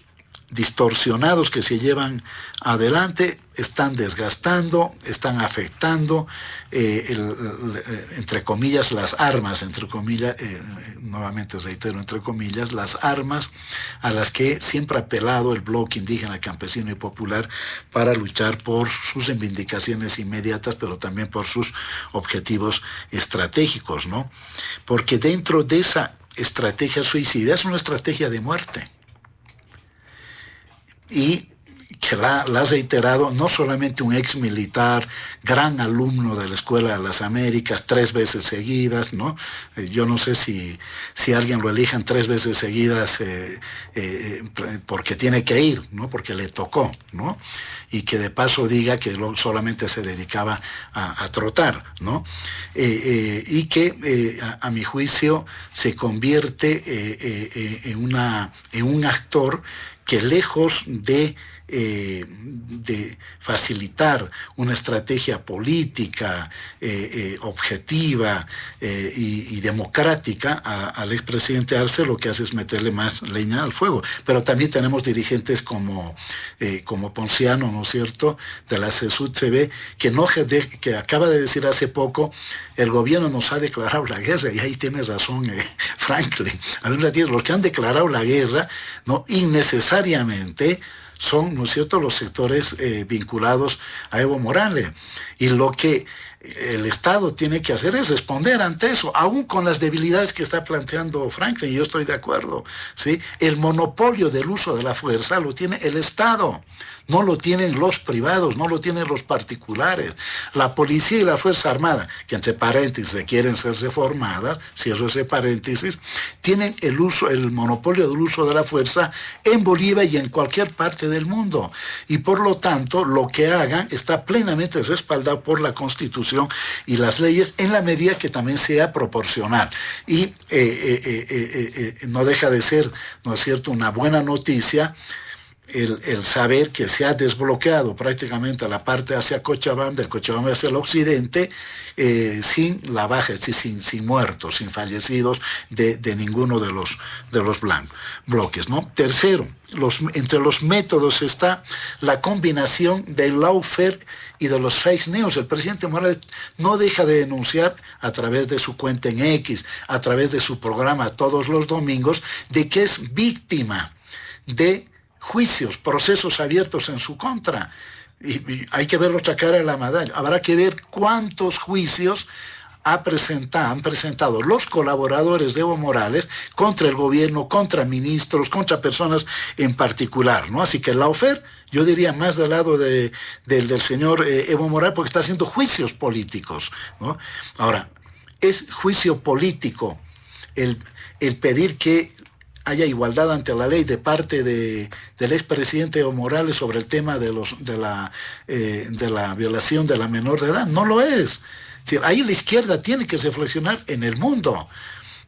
distorsionados que se llevan adelante están desgastando, están afectando, entre comillas, las armas, entre comillas, nuevamente reitero, entre comillas, las armas a las que siempre ha apelado el bloque indígena, campesino y popular para luchar por sus reivindicaciones inmediatas, pero también por sus objetivos estratégicos, ¿no? Porque dentro de esa estrategia suicida es una estrategia de muerte. Y que la ha reiterado no solamente un ex militar, gran alumno de la Escuela de las Américas, 3 veces seguidas, ¿no? Yo no sé si alguien lo elijan 3 veces seguidas porque tiene que ir, ¿no? Porque le tocó, ¿no? Y que de paso diga que solamente se dedicaba a trotar, ¿no? Y que a mi juicio se convierte en un actor que lejos de facilitar una estrategia política objetiva y democrática al expresidente Arce, lo que hace es meterle más leña al fuego. Pero también tenemos dirigentes como Ponciano, ¿no es cierto?, de la CSUD-CB, que acaba de decir hace poco: el gobierno nos ha declarado la guerra, y ahí tiene razón Franklin. A ver, los que han declarado la guerra, no innecesariamente son, ¿no es cierto?, los sectores vinculados a Evo Morales. Y lo que el Estado tiene que hacer es responder ante eso, aún con las debilidades que está planteando Franklin, y yo estoy de acuerdo, ¿sí? El monopolio del uso de la fuerza lo tiene el Estado, no lo tienen los privados, no lo tienen los particulares. La policía y la Fuerza Armada, que entre paréntesis quieren ser reformadas, cierro ese paréntesis, tienen el monopolio del uso de la fuerza en Bolivia y en cualquier parte del mundo. Y por lo tanto, lo que hagan está plenamente respaldado por la Constitución y las leyes, en la medida que también sea proporcional. Y no deja de ser, ¿no es cierto?, una buena noticia el saber que se ha desbloqueado prácticamente la parte hacia Cochabamba, de Cochabamba hacia el occidente, sin la baja, sin muertos, sin fallecidos de ninguno de los bloques, ¿no? Tercero, entre los métodos está la combinación del lawfare y de los fake news. El presidente Morales no deja de denunciar a través de su cuenta en X, a través de su programa todos los domingos, de que es víctima de juicios, procesos abiertos en su contra. Y hay que ver la otra cara de la medalla. Habrá que ver cuántos juicios han presentado los colaboradores de Evo Morales contra el gobierno, contra ministros, contra personas en particular, ¿no? Así que el lawfare, yo diría más del lado del señor Evo Morales, porque está haciendo juicios políticos, ¿no? Ahora, es juicio político el pedir que haya igualdad ante la ley de parte del expresidente Evo Morales sobre el tema de la violación de la menor de edad. No lo es. Ahí la izquierda tiene que reflexionar en el mundo,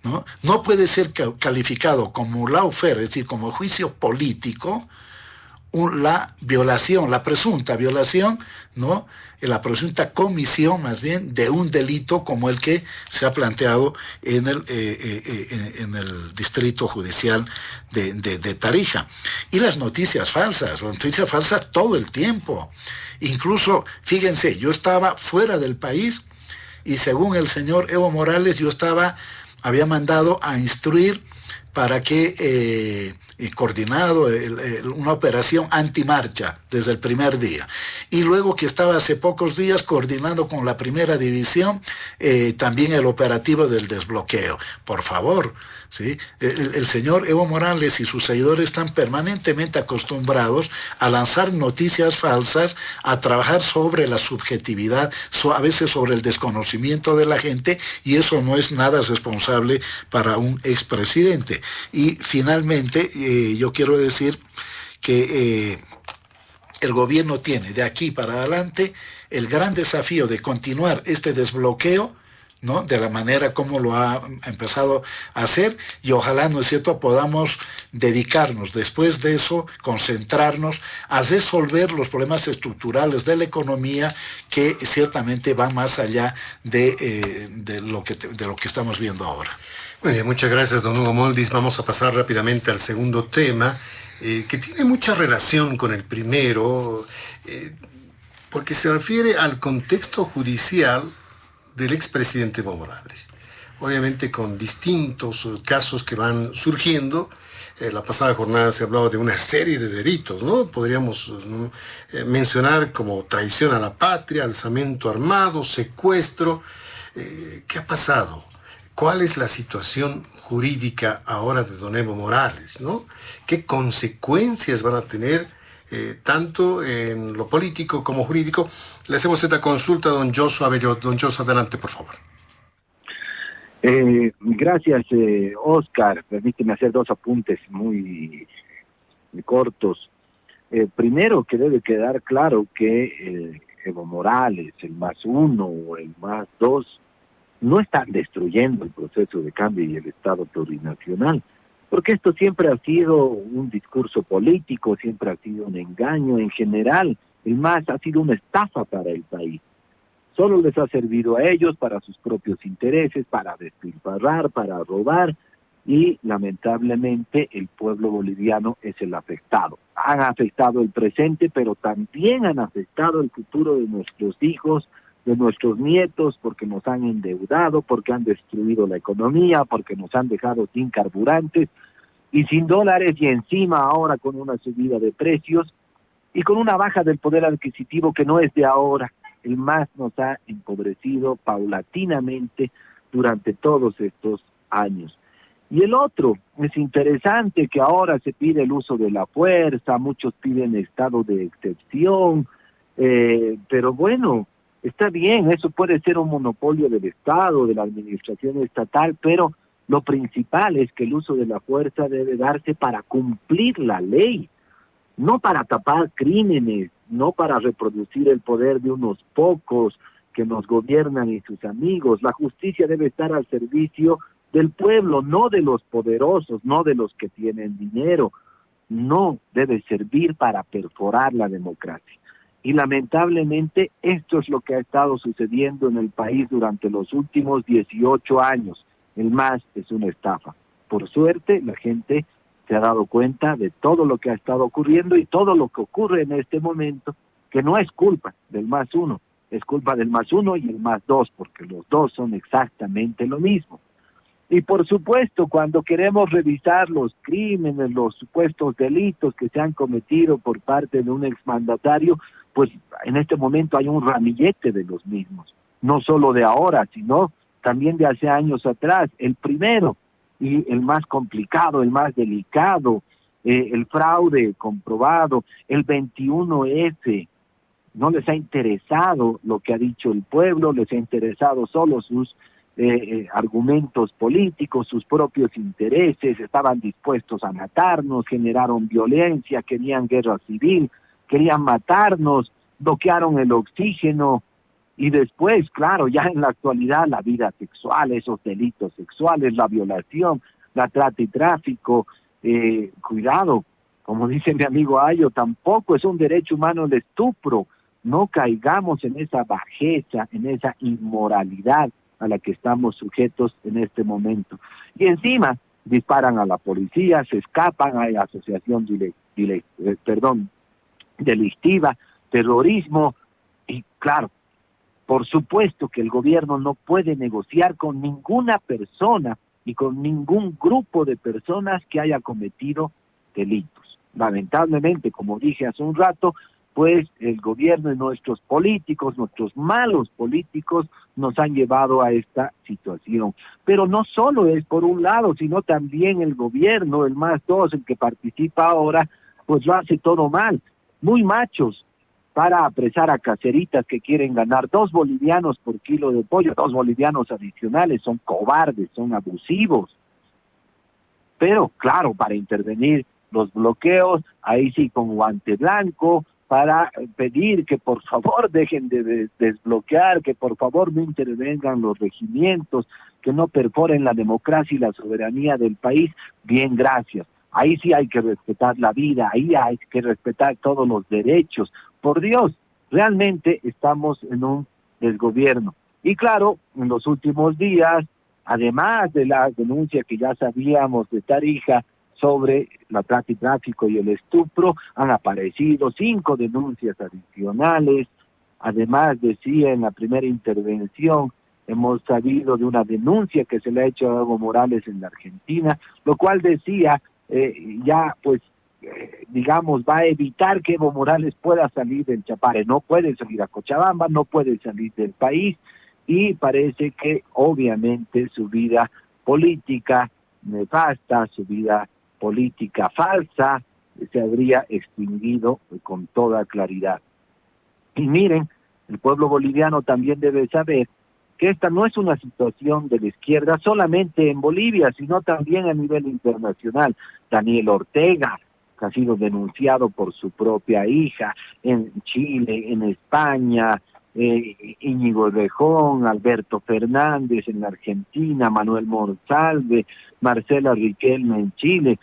¿no? No puede ser calificado como lawfare, es decir, como juicio político, la violación, la presunta violación, ¿no? La presunta comisión, más bien, de un delito como el que se ha planteado en el Distrito Judicial de Tarija. Y las noticias falsas todo el tiempo. Incluso, fíjense, yo estaba fuera del país y según el señor Evo Morales, había mandado a instruir para que coordinado una operación antimarcha desde el primer día. Y luego que estaba hace pocos días coordinando con la primera división también el operativo del desbloqueo. Por favor, ¿sí? El señor Evo Morales y sus seguidores están permanentemente acostumbrados a lanzar noticias falsas, a trabajar sobre la subjetividad, a veces sobre el desconocimiento de la gente, y eso no es nada responsable para un expresidente. Y finalmente, yo quiero decir que el gobierno tiene de aquí para adelante el gran desafío de continuar este desbloqueo, ¿no? De la manera como lo ha empezado a hacer, y ojalá, ¿no es cierto?, podamos dedicarnos después de eso, concentrarnos a resolver los problemas estructurales de la economía que ciertamente van más allá de lo que estamos viendo ahora. Muy bien, muchas gracias, don Hugo Moldis. Vamos a pasar rápidamente al segundo tema, que tiene mucha relación con el primero, porque se refiere al contexto judicial del expresidente Evo Morales. Obviamente con distintos casos que van surgiendo. La pasada jornada se hablaba de una serie de delitos, ¿no? Podríamos mencionar como traición a la patria, alzamiento armado, secuestro. ¿Qué ha pasado? ¿Cuál es la situación jurídica ahora de don Evo Morales, ¿no? ¿Qué consecuencias van a tener tanto en lo político como jurídico? Le hacemos esta consulta a don Joshua Bellot. Don Joshua, adelante, por favor. Gracias, Oscar. Permíteme hacer dos apuntes muy cortos. Primero, que debe quedar claro que Evo Morales, el +1 o el +2, no están destruyendo el proceso de cambio y el Estado plurinacional, porque esto siempre ha sido un discurso político, siempre ha sido un engaño. En general, el MAS ha sido una estafa para el país. Solo les ha servido a ellos para sus propios intereses, para despilfarrar, para robar, y lamentablemente el pueblo boliviano es el afectado. Han afectado el presente, pero también han afectado el futuro de nuestros hijos, de nuestros nietos, porque nos han endeudado, porque han destruido la economía, porque nos han dejado sin carburantes y sin dólares, y encima ahora con una subida de precios y con una baja del poder adquisitivo que no es de ahora. El MAS nos ha empobrecido paulatinamente durante todos estos años. Y el otro, es interesante que ahora se pide el uso de la fuerza, muchos piden estado de excepción, pero bueno, está bien, eso puede ser un monopolio del Estado, de la administración estatal, pero lo principal es que el uso de la fuerza debe darse para cumplir la ley, no para tapar crímenes, no para reproducir el poder de unos pocos que nos gobiernan y sus amigos. La justicia debe estar al servicio del pueblo, no de los poderosos, no de los que tienen dinero. No debe servir para perforar la democracia. Y lamentablemente esto es lo que ha estado sucediendo en el país durante los últimos 18 años. El MAS es una estafa. Por suerte, la gente se ha dado cuenta de todo lo que ha estado ocurriendo y todo lo que ocurre en este momento, que no es culpa del +1, es culpa del +1 y el +2, porque los dos son exactamente lo mismo. Y por supuesto, cuando queremos revisar los crímenes, los supuestos delitos que se han cometido por parte de un exmandatario, pues en este momento hay un ramillete de los mismos, no solo de ahora, sino también de hace años atrás. El primero y el más complicado, el más delicado, el fraude comprobado, el 21F. No les ha interesado lo que ha dicho el pueblo, les ha interesado solo sus argumentos políticos, sus propios intereses. Estaban dispuestos a matarnos, generaron violencia, querían guerra civil, querían matarnos, bloquearon el oxígeno, y después, claro, ya en la actualidad, la vida sexual, esos delitos sexuales, la violación, la trata y tráfico. Cuidado, como dice mi amigo Ayo, tampoco es un derecho humano el estupro. No caigamos en esa bajeza, en esa inmoralidad a la que estamos sujetos en este momento. Y encima disparan a la policía, se escapan, hay asociación delictiva, terrorismo, y claro, por supuesto que el gobierno no puede negociar con ninguna persona y con ningún grupo de personas que haya cometido delitos. Lamentablemente, como dije hace un rato, pues el gobierno y nuestros políticos, nuestros malos políticos, nos han llevado a esta situación. Pero no solo es por un lado, sino también el gobierno, el más dos, el que participa ahora, pues lo hace todo mal. Muy machos para apresar a caseritas que quieren ganar 2 bolivianos por kilo de pollo, 2 bolivianos adicionales, son cobardes, son abusivos. Pero claro, para intervenir los bloqueos, ahí sí con guante blanco, para pedir que por favor dejen de desbloquear, que por favor no intervengan los regimientos, que no perforen la democracia y la soberanía del país. Bien, gracias. Ahí sí hay que respetar la vida, ahí hay que respetar todos los derechos. Por Dios, realmente estamos en un desgobierno. Y claro, en los últimos días, además de la denuncia que ya sabíamos de Tarija sobre la trata y tráfico y el estupro, han aparecido 5 denuncias adicionales. Además, decía en la primera intervención, hemos sabido de una denuncia que se le ha hecho a Evo Morales en la Argentina, lo cual decía, digamos, va a evitar que Evo Morales pueda salir del Chapare. No puede salir a Cochabamba, no puede salir del país, y parece que obviamente su vida política nefasta, su vida política falsa, se habría extinguido con toda claridad. Y miren, el pueblo boliviano también debe saber que esta no es una situación de la izquierda solamente en Bolivia, sino también a nivel internacional. Daniel Ortega, que ha sido denunciado por su propia hija en Chile, en España, Íñigo Errejón, Alberto Fernández en la Argentina, Manuel Monsalve, Marcela Riquelme en Chile.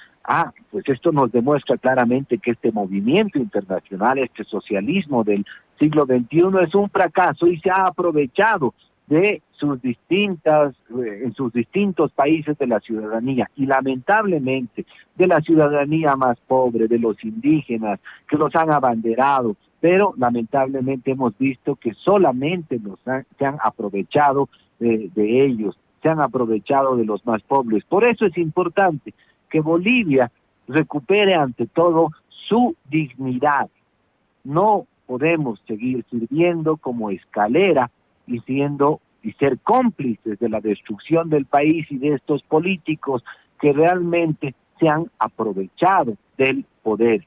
Pues esto nos demuestra claramente que este movimiento internacional, este socialismo del siglo XXI es un fracaso y se ha aprovechado de en sus distintos países de la ciudadanía, y lamentablemente de la ciudadanía más pobre, de los indígenas, que los han abanderado, pero lamentablemente hemos visto que solamente se han aprovechado de ellos, se han aprovechado de los más pobres. Por eso es importante que Bolivia recupere ante todo su dignidad. No podemos seguir sirviendo como escalera y ser cómplices de la destrucción del país y de estos políticos que realmente se han aprovechado del poder.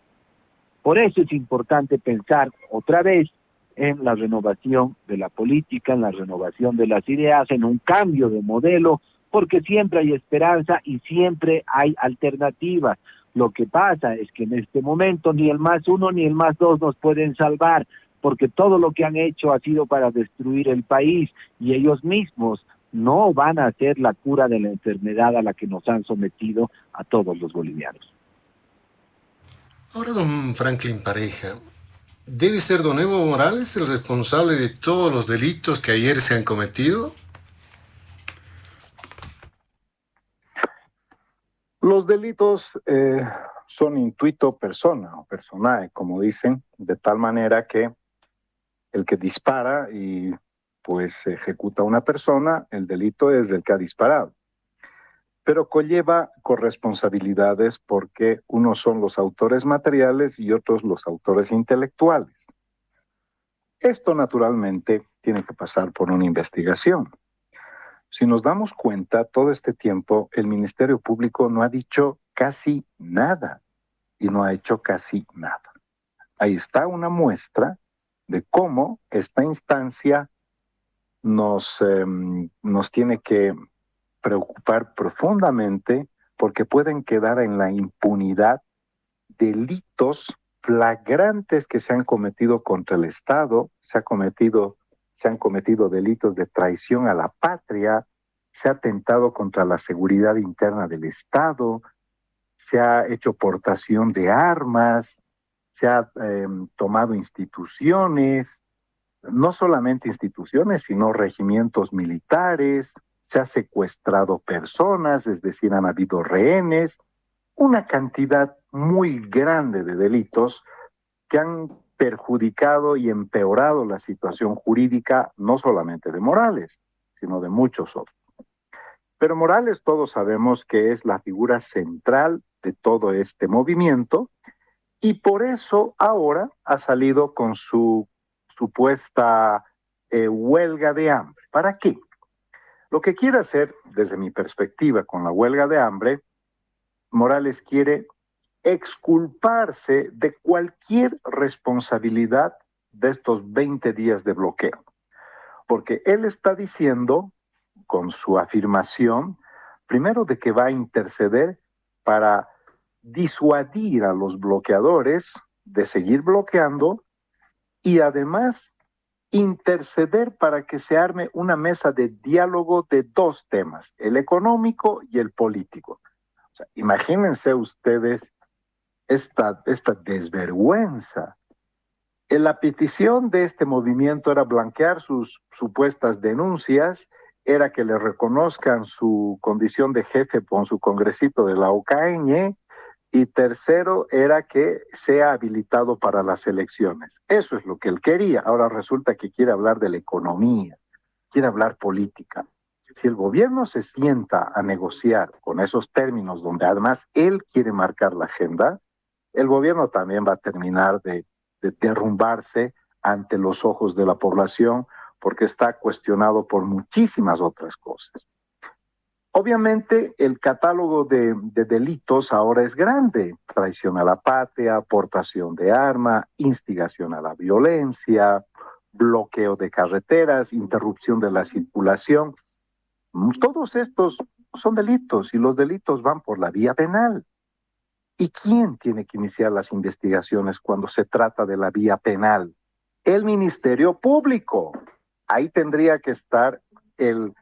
Por eso es importante pensar otra vez en la renovación de la política, en la renovación de las ideas, en un cambio de modelo, porque siempre hay esperanza y siempre hay alternativas. Lo que pasa es que en este momento ni el más uno ni el más dos nos pueden salvar, porque todo lo que han hecho ha sido para destruir el país, y ellos mismos no van a hacer la cura de la enfermedad a la que nos han sometido a todos los bolivianos. Ahora, don Franklin Pareja, ¿debe ser don Evo Morales el responsable de todos los delitos que ayer se han cometido? Los delitos son intuito persona o personae, como dicen, de tal manera que el que dispara y pues ejecuta a una persona, el delito es del que ha disparado. Pero conlleva corresponsabilidades porque unos son los autores materiales y otros los autores intelectuales. Esto naturalmente tiene que pasar por una investigación. Si nos damos cuenta, todo este tiempo el Ministerio Público no ha dicho casi nada y no ha hecho casi nada. Ahí está una muestra de cómo esta instancia nos tiene que preocupar profundamente, porque pueden quedar en la impunidad delitos flagrantes que se han cometido contra el Estado, se han cometido delitos de traición a la patria, se ha atentado contra la seguridad interna del Estado, se ha hecho portación de armas, se ha tomado instituciones, no solamente instituciones, sino regimientos militares, se ha secuestrado personas, es decir, han habido rehenes, una cantidad muy grande de delitos que han perjudicado y empeorado la situación jurídica, no solamente de Morales, sino de muchos otros. Pero Morales todos sabemos que es la figura central de todo este movimiento y por eso ahora ha salido con su supuesta huelga de hambre. ¿Para qué? Lo que quiere hacer, desde mi perspectiva, con la huelga de hambre, Morales quiere exculparse de cualquier responsabilidad de estos 20 días de bloqueo. Porque él está diciendo, con su afirmación, primero de que va a interceder para disuadir a los bloqueadores de seguir bloqueando y además interceder para que se arme una mesa de diálogo de dos temas, el económico y el político. O sea, imagínense ustedes esta desvergüenza. La petición de este movimiento era blanquear sus supuestas denuncias, era que le reconozcan su condición de jefe con su congresito de la OCAN, y tercero era que sea habilitado para las elecciones. Eso es lo que él quería. Ahora resulta que quiere hablar de la economía, quiere hablar política. Si el gobierno se sienta a negociar con esos términos donde además él quiere marcar la agenda, el gobierno también va a terminar de derrumbarse ante los ojos de la población porque está cuestionado por muchísimas otras cosas. Obviamente el catálogo de delitos ahora es grande: traición a la patria, portación de arma, instigación a la violencia, bloqueo de carreteras, interrupción de la circulación. Todos estos son delitos y los delitos van por la vía penal. ¿Y quién tiene que iniciar las investigaciones cuando se trata de la vía penal? El Ministerio Público. Ahí tendría que estar el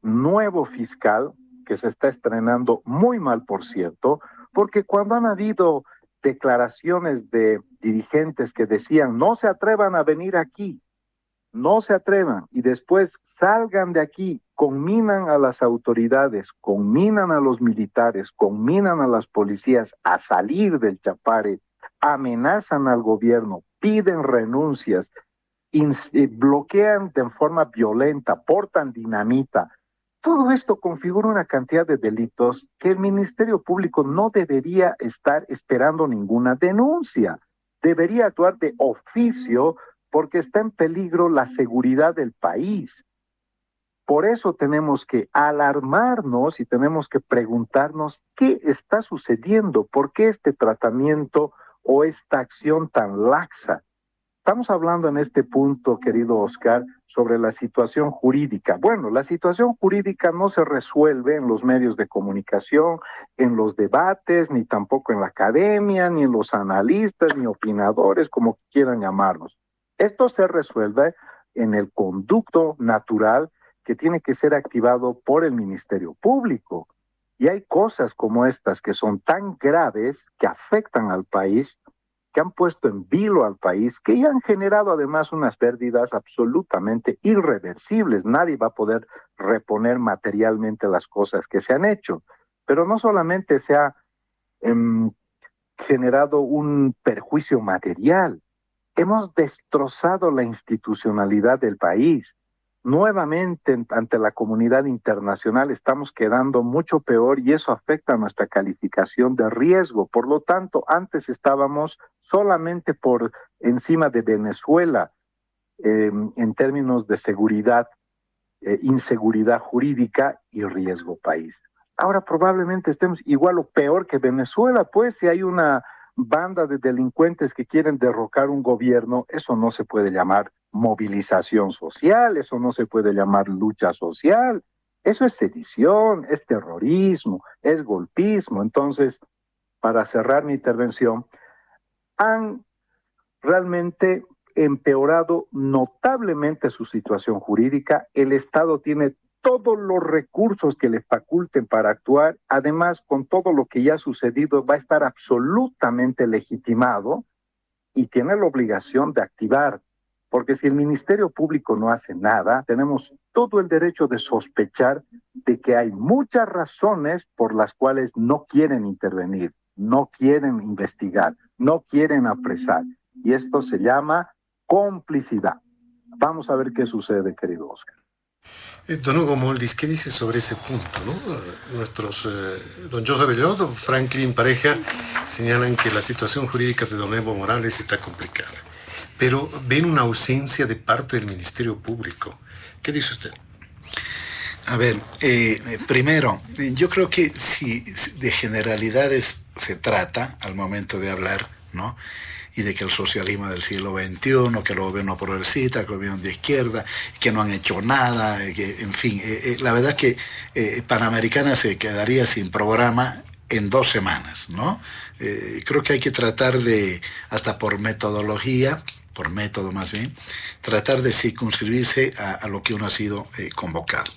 nuevo fiscal, que se está estrenando muy mal, por cierto, porque cuando han habido declaraciones de dirigentes que decían no se atrevan a venir aquí, no se atrevan, y después salgan de aquí, conminan a las autoridades, conminan a los militares, conminan a las policías a salir del Chapare, amenazan al gobierno, piden renuncias, bloquean de forma violenta, portan dinamita. Todo esto configura una cantidad de delitos que el Ministerio Público no debería estar esperando ninguna denuncia. Debería actuar de oficio porque está en peligro la seguridad del país. Por eso tenemos que alarmarnos y tenemos que preguntarnos qué está sucediendo, por qué este tratamiento o esta acción tan laxa. Estamos hablando en este punto, querido Oscar, sobre la situación jurídica. Bueno, la situación jurídica no se resuelve en los medios de comunicación, en los debates, ni tampoco en la academia, ni en los analistas, ni opinadores, como quieran llamarlos. Esto se resuelve en el conducto natural que tiene que ser activado por el Ministerio Público. Y hay cosas como estas que son tan graves, que afectan al país, que han puesto en vilo al país, que ya han generado además unas pérdidas absolutamente irreversibles. Nadie va a poder reponer materialmente las cosas que se han hecho. Pero no solamente se ha generado un perjuicio material, hemos destrozado la institucionalidad del país. Nuevamente, ante la comunidad internacional estamos quedando mucho peor y eso afecta a nuestra calificación de riesgo. Por lo tanto, antes estábamos solamente por encima de Venezuela en términos de seguridad, inseguridad jurídica y riesgo país. Ahora probablemente estemos igual o peor que Venezuela, pues si hay una banda de delincuentes que quieren derrocar un gobierno, eso no se puede llamar movilización social, eso no se puede llamar lucha social, eso es sedición, es terrorismo, es golpismo. Entonces, para cerrar mi intervención, han realmente empeorado notablemente su situación jurídica. El Estado tiene todos los recursos que le faculten para actuar. Además, con todo lo que ya ha sucedido, va a estar absolutamente legitimado y tiene la obligación de activar. Porque si el Ministerio Público no hace nada, tenemos todo el derecho de sospechar de que hay muchas razones por las cuales no quieren intervenir, no quieren investigar, no quieren apresar. Y esto se llama complicidad. Vamos a ver qué sucede, querido Oscar. Don Hugo Moldis, ¿qué dice sobre ese punto, no? Don José Bellot, Franklin Pareja, señalan que la situación jurídica de don Evo Morales está complicada, pero ven una ausencia de parte del Ministerio Público. ¿Qué dice usted? A ver, primero, yo creo que si de generalidades se trata al momento de hablar, ¿no? Y de que el socialismo del siglo XXI, que el gobierno progresista, que el gobierno de izquierda, que no han hecho nada, que, en fin, la verdad es que Panamericana se quedaría sin programa en 2 semanas, ¿no? Creo que hay que tratar de, hasta por metodología, por método más bien, tratar de circunscribirse a lo que uno ha sido convocado.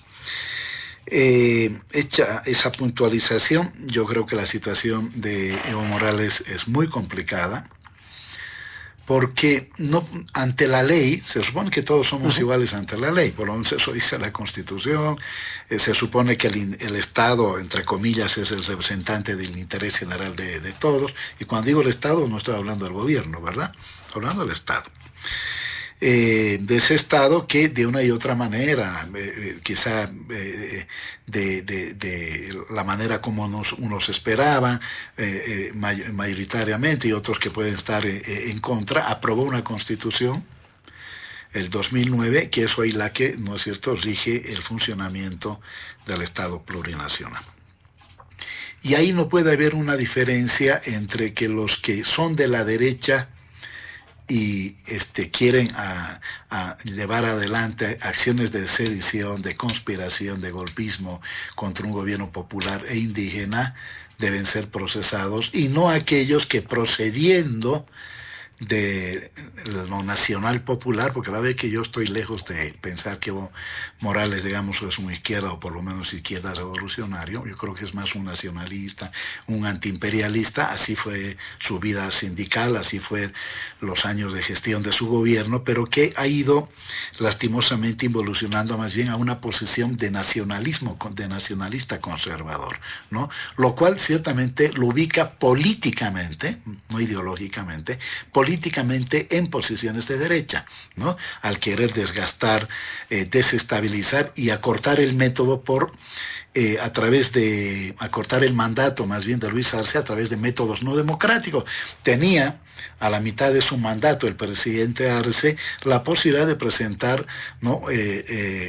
Hecha esa puntualización, yo creo que la situación de Evo Morales es muy complicada, porque no, ante la ley, se supone que todos somos iguales ante la ley, por lo menos eso dice la Constitución, se supone que el Estado, entre comillas, es el representante del interés general de todos, y cuando digo el Estado no estoy hablando del gobierno, ¿verdad? Estoy hablando del Estado. De ese Estado que de una y otra manera, quizá de la manera como unos esperaban, mayoritariamente, y otros que pueden estar en contra, aprobó una Constitución, el 2009, que es hoy la que, ¿no es cierto?, rige el funcionamiento del Estado plurinacional. Y ahí no puede haber una diferencia entre que los que son de la derecha y quieren a llevar adelante acciones de sedición, de conspiración, de golpismo contra un gobierno popular e indígena, deben ser procesados, y no aquellos que, procediendo de lo nacional popular, porque la vez que yo estoy lejos de pensar que Evo Morales, digamos, es un izquierda, o por lo menos izquierda revolucionario, yo creo que es más un nacionalista, un antiimperialista. Así fue su vida sindical, así fue los años de gestión de su gobierno, pero que ha ido lastimosamente involucionando más bien a una posición de nacionalismo, de nacionalista conservador, ¿no? Lo cual ciertamente lo ubica políticamente, no ideológicamente, políticamente en posiciones de derecha, ¿no? Al querer desgastar, desestabilizar y acortar el método acortar el mandato más bien de Luis Arce a través de métodos no democráticos. Tenía a la mitad de su mandato el presidente Arce la posibilidad de presentar, ¿no?,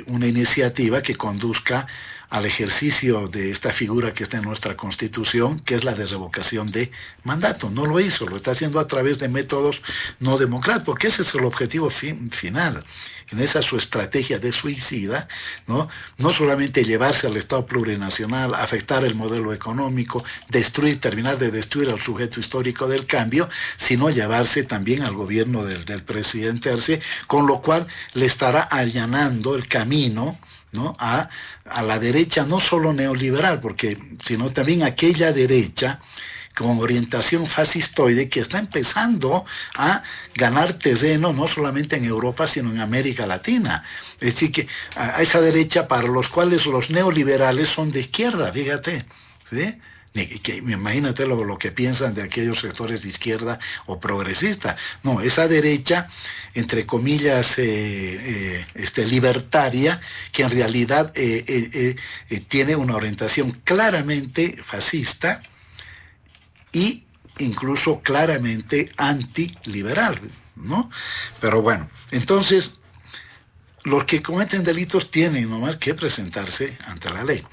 una iniciativa que conduzca al ejercicio de esta figura que está en nuestra Constitución, que es la de revocación de mandato. No lo hizo, lo está haciendo a través de métodos no democráticos, porque ese es el objetivo final. En esa su estrategia de suicida, ¿no? No solamente llevarse al Estado plurinacional, afectar el modelo económico, terminar de destruir al sujeto histórico del cambio, sino llevarse también al gobierno del presidente Arce, con lo cual le estará allanando el camino, ¿no?, a la derecha, no solo neoliberal, sino también aquella derecha con orientación fascistoide que está empezando a ganar terreno no solamente en Europa, sino en América Latina. Es decir, que a esa derecha para los cuales los neoliberales son de izquierda, fíjate, ¿sí? Imagínate lo que piensan de aquellos sectores de izquierda o progresista. No, esa derecha, entre comillas, libertaria, que en realidad tiene una orientación claramente fascista y incluso claramente antiliberal, ¿no? Pero bueno, entonces, los que cometen delitos tienen nomás que presentarse ante la ley.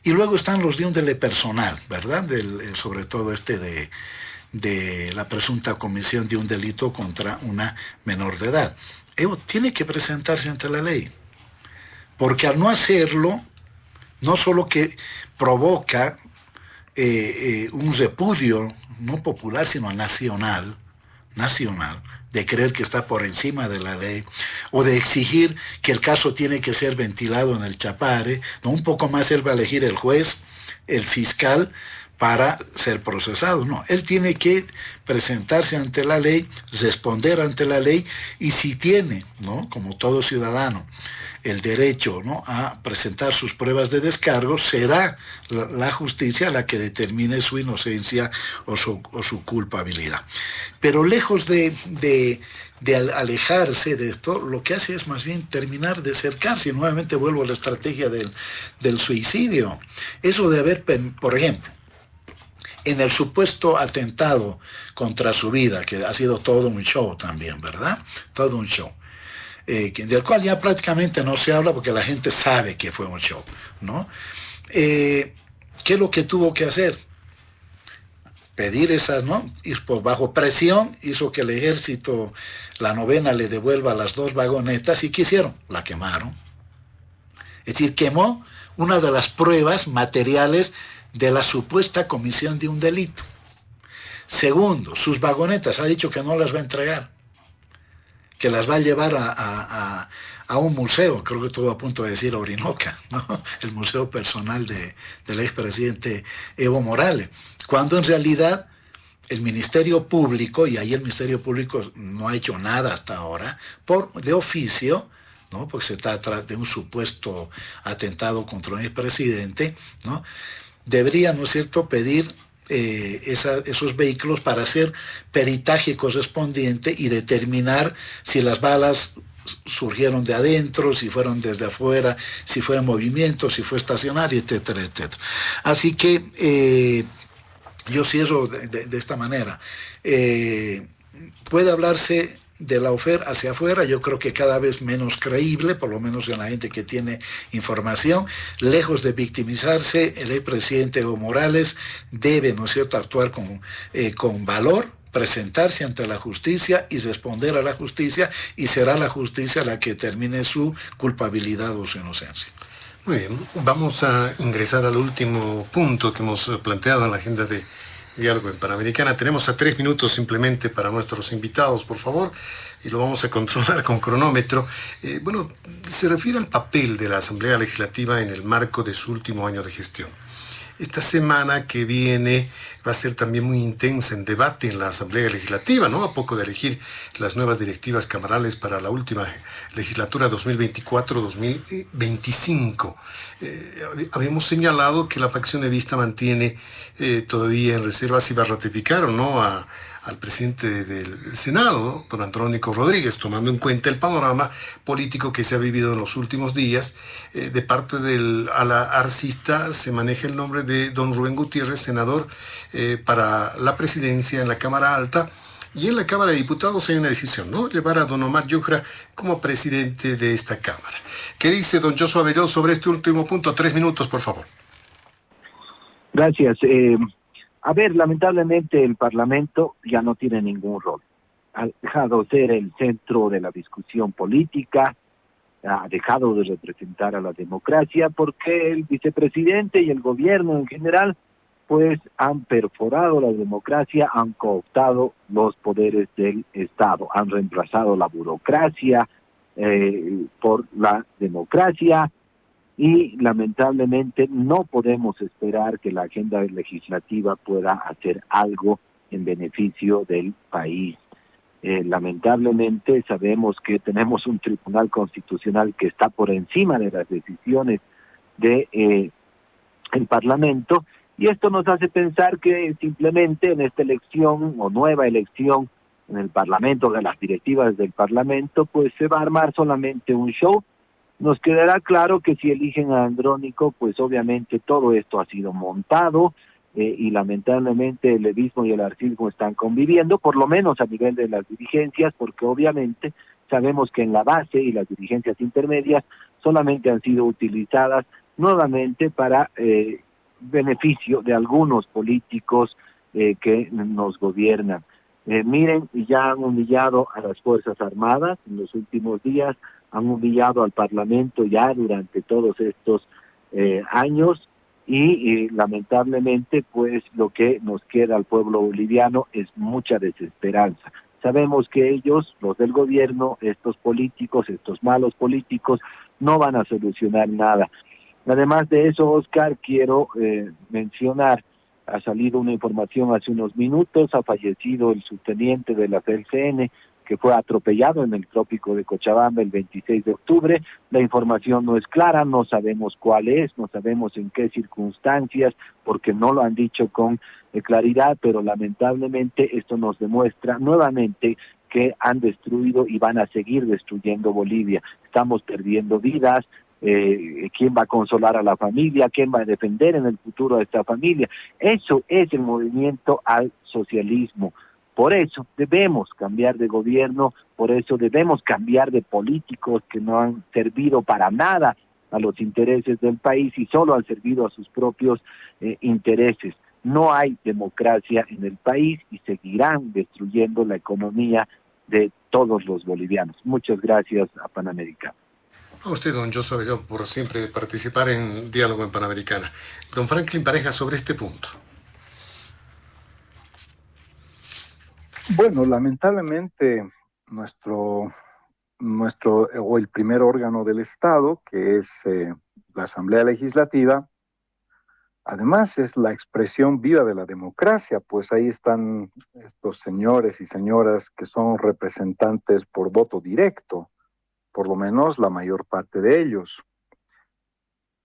Y luego están los de índole personal, ¿verdad? Sobre todo de la presunta comisión de un delito contra una menor de edad. Evo tiene que presentarse ante la ley, porque al no hacerlo, no solo que provoca un repudio no popular, sino nacional, de creer que está por encima de la ley, o de exigir que el caso tiene que ser ventilado en el Chapare, ¿no? Un poco más él va a elegir el juez, el fiscal, para ser procesado. No, él tiene que presentarse ante la ley, responder ante la ley, y si tiene, ¿no?, como todo ciudadano, el derecho, ¿no?, a presentar sus pruebas de descargo, será la justicia la que determine su inocencia o su culpabilidad. Pero lejos de alejarse de esto, lo que hace es más bien terminar de acercarse. Y nuevamente vuelvo a la estrategia del suicidio. Eso de haber, por ejemplo, en el supuesto atentado contra su vida, que ha sido todo un show también, ¿verdad? Todo un show. Del cual ya prácticamente no se habla porque la gente sabe que fue un show, ¿no? ¿Qué es lo que tuvo que hacer? Pedir esas, ¿no? Y bajo presión hizo que el ejército, la novena, le devuelva las 2 vagonetas. ¿Y qué hicieron? La quemaron. Es decir, quemó una de las pruebas materiales de la supuesta comisión de un delito. Segundo, sus vagonetas ha dicho que no las va a entregar, que las va a llevar a un museo, creo que estuvo a punto de decir Orinoca, ¿no?, el museo personal del expresidente Evo Morales, cuando en realidad el Ministerio Público, y ahí el Ministerio Público no ha hecho nada hasta ahora, de oficio, ¿no?, porque se trata de un supuesto atentado contra un expresidente, ¿no?, debería, ¿no es cierto?, pedir esos vehículos para hacer peritaje correspondiente y determinar si las balas surgieron de adentro, si fueron desde afuera, si fue en movimiento, si fue estacionario, etcétera, etcétera. Así que yo cierro de esta manera. Puede hablarse de la OFER hacia afuera, yo creo que cada vez menos creíble, por lo menos en la gente que tiene información. Lejos de victimizarse, el expresidente Evo Morales debe, ¿no es cierto?, actuar con valor, presentarse ante la justicia y responder a la justicia, y será la justicia la que determine su culpabilidad o su inocencia. Muy bien, vamos a ingresar al último punto que hemos planteado en la agenda de Diálogo en Panamericana. Tenemos a 3 minutos simplemente para nuestros invitados, por favor, y lo vamos a controlar con cronómetro. Se refiere al papel de la Asamblea Legislativa en el marco de su último año de gestión. Esta semana que viene va a ser también muy intensa en debate en la Asamblea Legislativa, ¿no? A poco de elegir las nuevas directivas camarales para la última legislatura 2024-2025. Habíamos señalado que la facción evista mantiene todavía en reserva si va a ratificar o no al presidente del Senado, don Andrónico Rodríguez, tomando en cuenta el panorama político que se ha vivido en los últimos días. De parte del ala arcista se maneja el nombre de don Rubén Gutiérrez, senador para la presidencia en la Cámara Alta, y en la Cámara de Diputados hay una decisión, ¿no?, llevar a don Omar Yujra como presidente de esta Cámara. ¿Qué dice don Joshua Bellot sobre este último punto? 3 minutos, por favor. Gracias. A ver, lamentablemente el Parlamento ya no tiene ningún rol. Ha dejado de ser el centro de la discusión política, ha dejado de representar a la democracia, porque el vicepresidente y el gobierno en general pues han perforado la democracia, han cooptado los poderes del Estado, han reemplazado la burocracia por la democracia, y lamentablemente no podemos esperar que la agenda legislativa pueda hacer algo en beneficio del país. Lamentablemente sabemos que tenemos un tribunal constitucional que está por encima de las decisiones del Parlamento, y esto nos hace pensar que simplemente en esta elección o nueva elección en el Parlamento, de las directivas del Parlamento, pues se va a armar solamente un show. Nos quedará claro que si eligen a Andrónico, pues obviamente todo esto ha sido montado, y lamentablemente el levismo y el arcismo están conviviendo, por lo menos a nivel de las dirigencias, porque obviamente sabemos que en la base y las dirigencias intermedias solamente han sido utilizadas nuevamente para beneficio de algunos políticos que nos gobiernan. Miren, ya han humillado a las Fuerzas Armadas en los últimos días, han humillado al Parlamento ya durante todos estos años, y lamentablemente pues lo que nos queda al pueblo boliviano es mucha desesperanza. Sabemos que ellos, los del gobierno, estos políticos, estos malos políticos, no van a solucionar nada. Además de eso, Oscar, quiero mencionar, ha salido una información hace unos minutos, ha fallecido el subteniente de la CLCN, que fue atropellado en el trópico de Cochabamba el 26 de octubre. La información no es clara, no sabemos cuál es, no sabemos en qué circunstancias, porque no lo han dicho con claridad, pero lamentablemente esto nos demuestra nuevamente que han destruido y van a seguir destruyendo Bolivia. Estamos perdiendo vidas. ¿Quién va a consolar a la familia? ¿Quién va a defender en el futuro a esta familia? Eso es el movimiento al socialismo. Por eso debemos cambiar de gobierno, por eso debemos cambiar de políticos que no han servido para nada a los intereses del país y solo han servido a sus propios intereses. No hay democracia en el país y seguirán destruyendo la economía de todos los bolivianos. Muchas gracias a Panamericana. A usted, don Joshua Abelló, por siempre participar en Diálogo en Panamericana. Don Franklin Pareja, sobre este punto. Bueno, lamentablemente o el primer órgano del Estado, que es la Asamblea Legislativa, además es la expresión viva de la democracia, pues ahí están estos señores y señoras que son representantes por voto directo, por lo menos la mayor parte de ellos.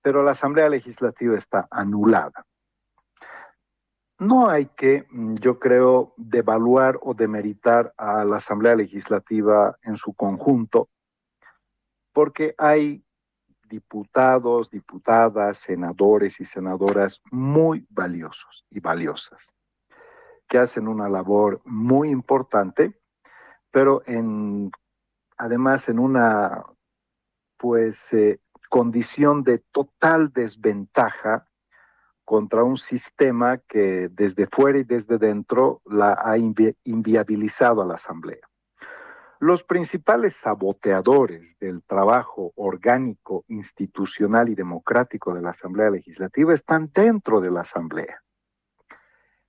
Pero la Asamblea Legislativa está anulada. No hay que, yo creo, devaluar o demeritar a la Asamblea Legislativa en su conjunto, porque hay diputados, diputadas, senadores y senadoras muy valiosos y valiosas, que hacen una labor muy importante, pero además en una condición de total desventaja contra un sistema que desde fuera y desde dentro la ha inviabilizado a la Asamblea. Los principales saboteadores del trabajo orgánico, institucional y democrático de la Asamblea Legislativa están dentro de la Asamblea.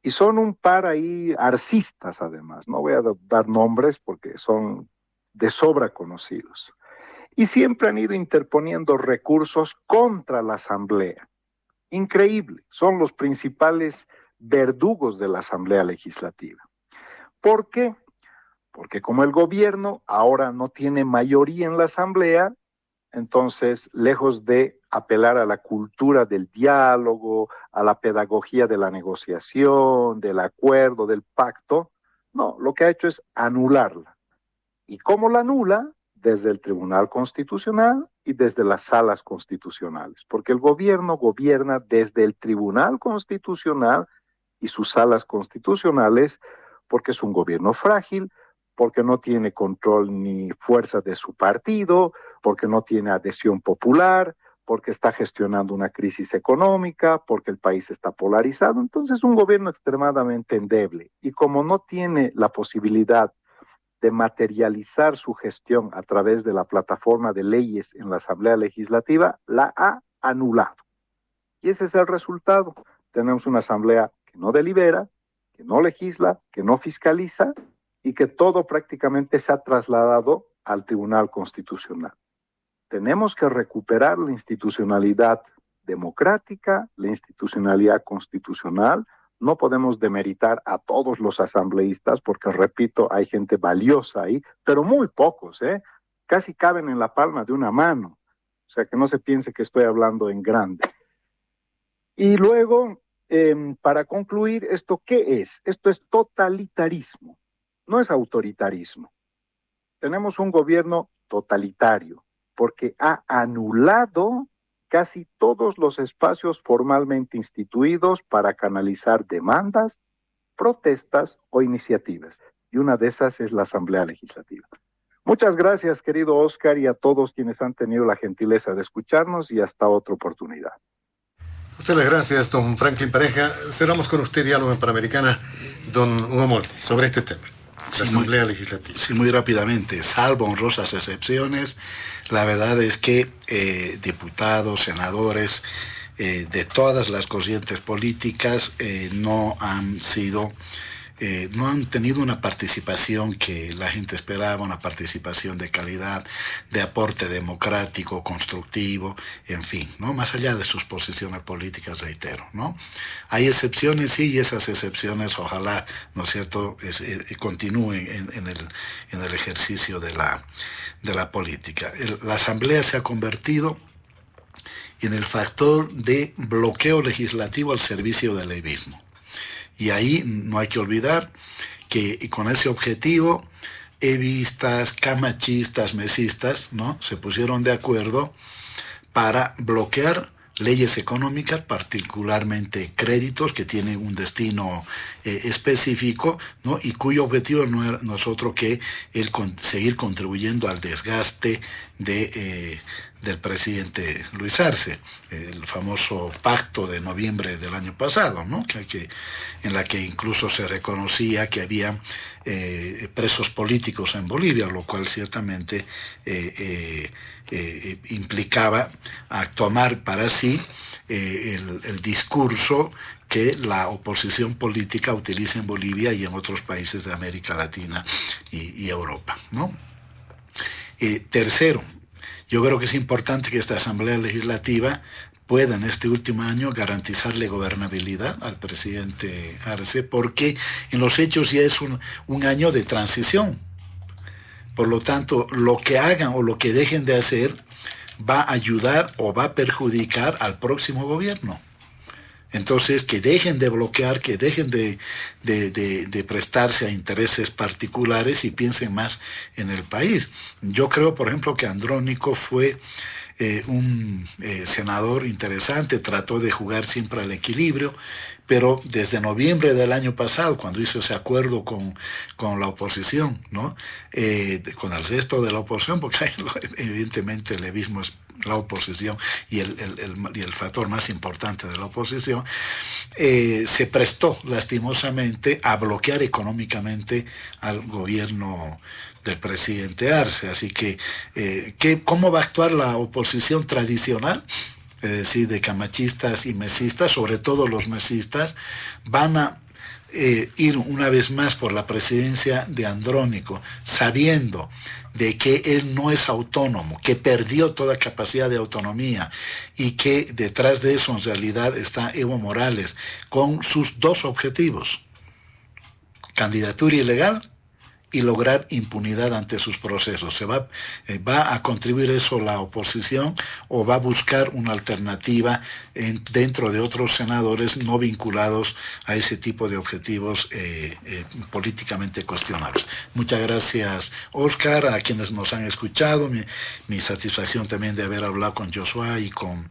Y son un par ahí arcistas, además. No voy a dar nombres porque son de sobra conocidos. Y siempre han ido interponiendo recursos contra la Asamblea. Increíble. Son los principales verdugos de la Asamblea Legislativa. ¿Por qué? Porque como el gobierno ahora no tiene mayoría en la Asamblea, entonces, lejos de apelar a la cultura del diálogo, a la pedagogía de la negociación, del acuerdo, del pacto, no, lo que ha hecho es anularla. ¿Y cómo la anula? Desde el Tribunal Constitucional y desde las salas constitucionales, porque el gobierno gobierna desde el Tribunal Constitucional y sus salas constitucionales, porque es un gobierno frágil, porque no tiene control ni fuerza de su partido, porque no tiene adhesión popular, porque está gestionando una crisis económica, porque el país está polarizado. Entonces, un gobierno extremadamente endeble. Y como no tiene la posibilidad de materializar su gestión a través de la plataforma de leyes en la Asamblea Legislativa, la ha anulado. Y ese es el resultado. Tenemos una Asamblea que no delibera, que no legisla, que no fiscaliza, y que todo prácticamente se ha trasladado al Tribunal Constitucional. Tenemos que recuperar la institucionalidad democrática, la institucionalidad constitucional. No podemos demeritar a todos los asambleístas, porque, repito, hay gente valiosa ahí, pero muy pocos, casi caben en la palma de una mano. O sea, que no se piense que estoy hablando en grande. Y luego, para concluir, ¿esto qué es? Esto es totalitarismo. No es autoritarismo. Tenemos un gobierno totalitario porque ha anulado casi todos los espacios formalmente instituidos para canalizar demandas, protestas o iniciativas. Y una de esas es la Asamblea Legislativa. Muchas gracias, querido Oscar, y a todos quienes han tenido la gentileza de escucharnos, y hasta otra oportunidad. Muchas gracias, don Franklin Pareja. Cerramos con usted Diálogo en Panamericana, don Hugo Moldes, sobre este tema. La Asamblea Legislativa. Sí, muy rápidamente. Salvo honrosas excepciones, la verdad es que diputados, senadores de todas las corrientes políticas no han sido no han tenido una participación que la gente esperaba, una participación de calidad, de aporte democrático, constructivo, en fin, ¿no? Más allá de sus posiciones políticas, reitero, ¿no? Hay excepciones, sí, y esas excepciones ojalá, ¿no es cierto?, continúen en el ejercicio de la política. La Asamblea se ha convertido en el factor de bloqueo legislativo al servicio del levismo. Y ahí no hay que olvidar que con ese objetivo, evistas, camachistas, mesistas, ¿no?, se pusieron de acuerdo para bloquear leyes económicas, particularmente créditos que tienen un destino específico, ¿no?, y cuyo objetivo no es otro que seguir contribuyendo al desgaste del presidente Luis Arce, el famoso pacto de noviembre del año pasado, ¿no?, en la que incluso se reconocía que había presos políticos en Bolivia, lo cual ciertamente implicaba a tomar para sí el discurso que la oposición política utiliza en Bolivia y en otros países de América Latina y Europa, ¿no? Tercero, yo creo que es importante que esta Asamblea Legislativa pueda en este último año garantizarle gobernabilidad al presidente Arce, porque en los hechos ya es un año de transición. Por lo tanto, lo que hagan o lo que dejen de hacer va a ayudar o va a perjudicar al próximo gobierno. Entonces, que dejen de bloquear, que dejen de prestarse a intereses particulares y piensen más en el país. Yo creo, por ejemplo, que Andrónico fue un senador interesante, trató de jugar siempre al equilibrio, pero desde noviembre del año pasado, cuando hizo ese acuerdo con la oposición, ¿no?, con el resto de la oposición, porque evidentemente el levismo es la oposición y el factor más importante de la oposición, se prestó lastimosamente a bloquear económicamente al gobierno del presidente Arce. Así que, ¿cómo va a actuar la oposición tradicional? Es decir, de camachistas y mesistas, sobre todo los mesistas, van a ir una vez más por la presidencia de Andrónico, sabiendo de que él no es autónomo, que perdió toda capacidad de autonomía y que detrás de eso en realidad está Evo Morales con sus dos objetivos: candidatura ilegal y lograr impunidad ante sus procesos. ¿Va a contribuir eso la oposición o va a buscar una alternativa dentro de otros senadores no vinculados a ese tipo de objetivos políticamente cuestionables? Muchas gracias, Oscar, a quienes nos han escuchado. Mi satisfacción también de haber hablado con Joshua y con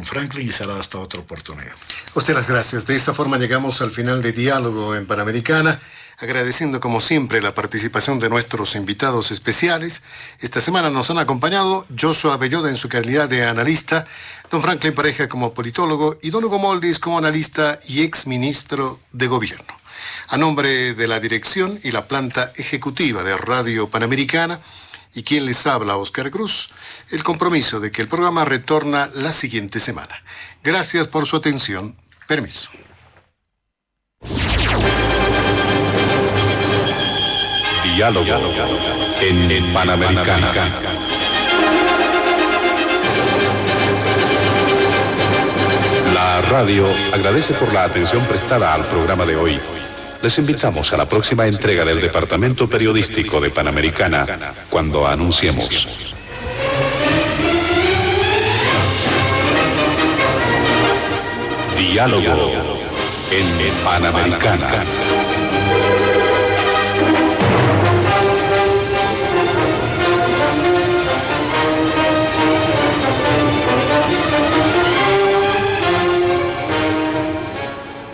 Franklin, y será hasta otra oportunidad. A usted las gracias. De esta forma llegamos al final de Diálogo en Panamericana, agradeciendo como siempre la participación de nuestros invitados especiales. Esta semana nos han acompañado Joshua Belloda en su calidad de analista, don Franklin Pareja como politólogo y don Hugo Moldis como analista y exministro de Gobierno. A nombre de la dirección y la planta ejecutiva de Radio Panamericana y quien les habla, Oscar Cruz, el compromiso de que el programa retorna la siguiente semana. Gracias por su atención. Permiso. Diálogo en Panamericana. La radio agradece por la atención prestada al programa de hoy. Les invitamos a la próxima entrega del Departamento Periodístico de Panamericana, cuando anunciemos. Diálogo en Panamericana.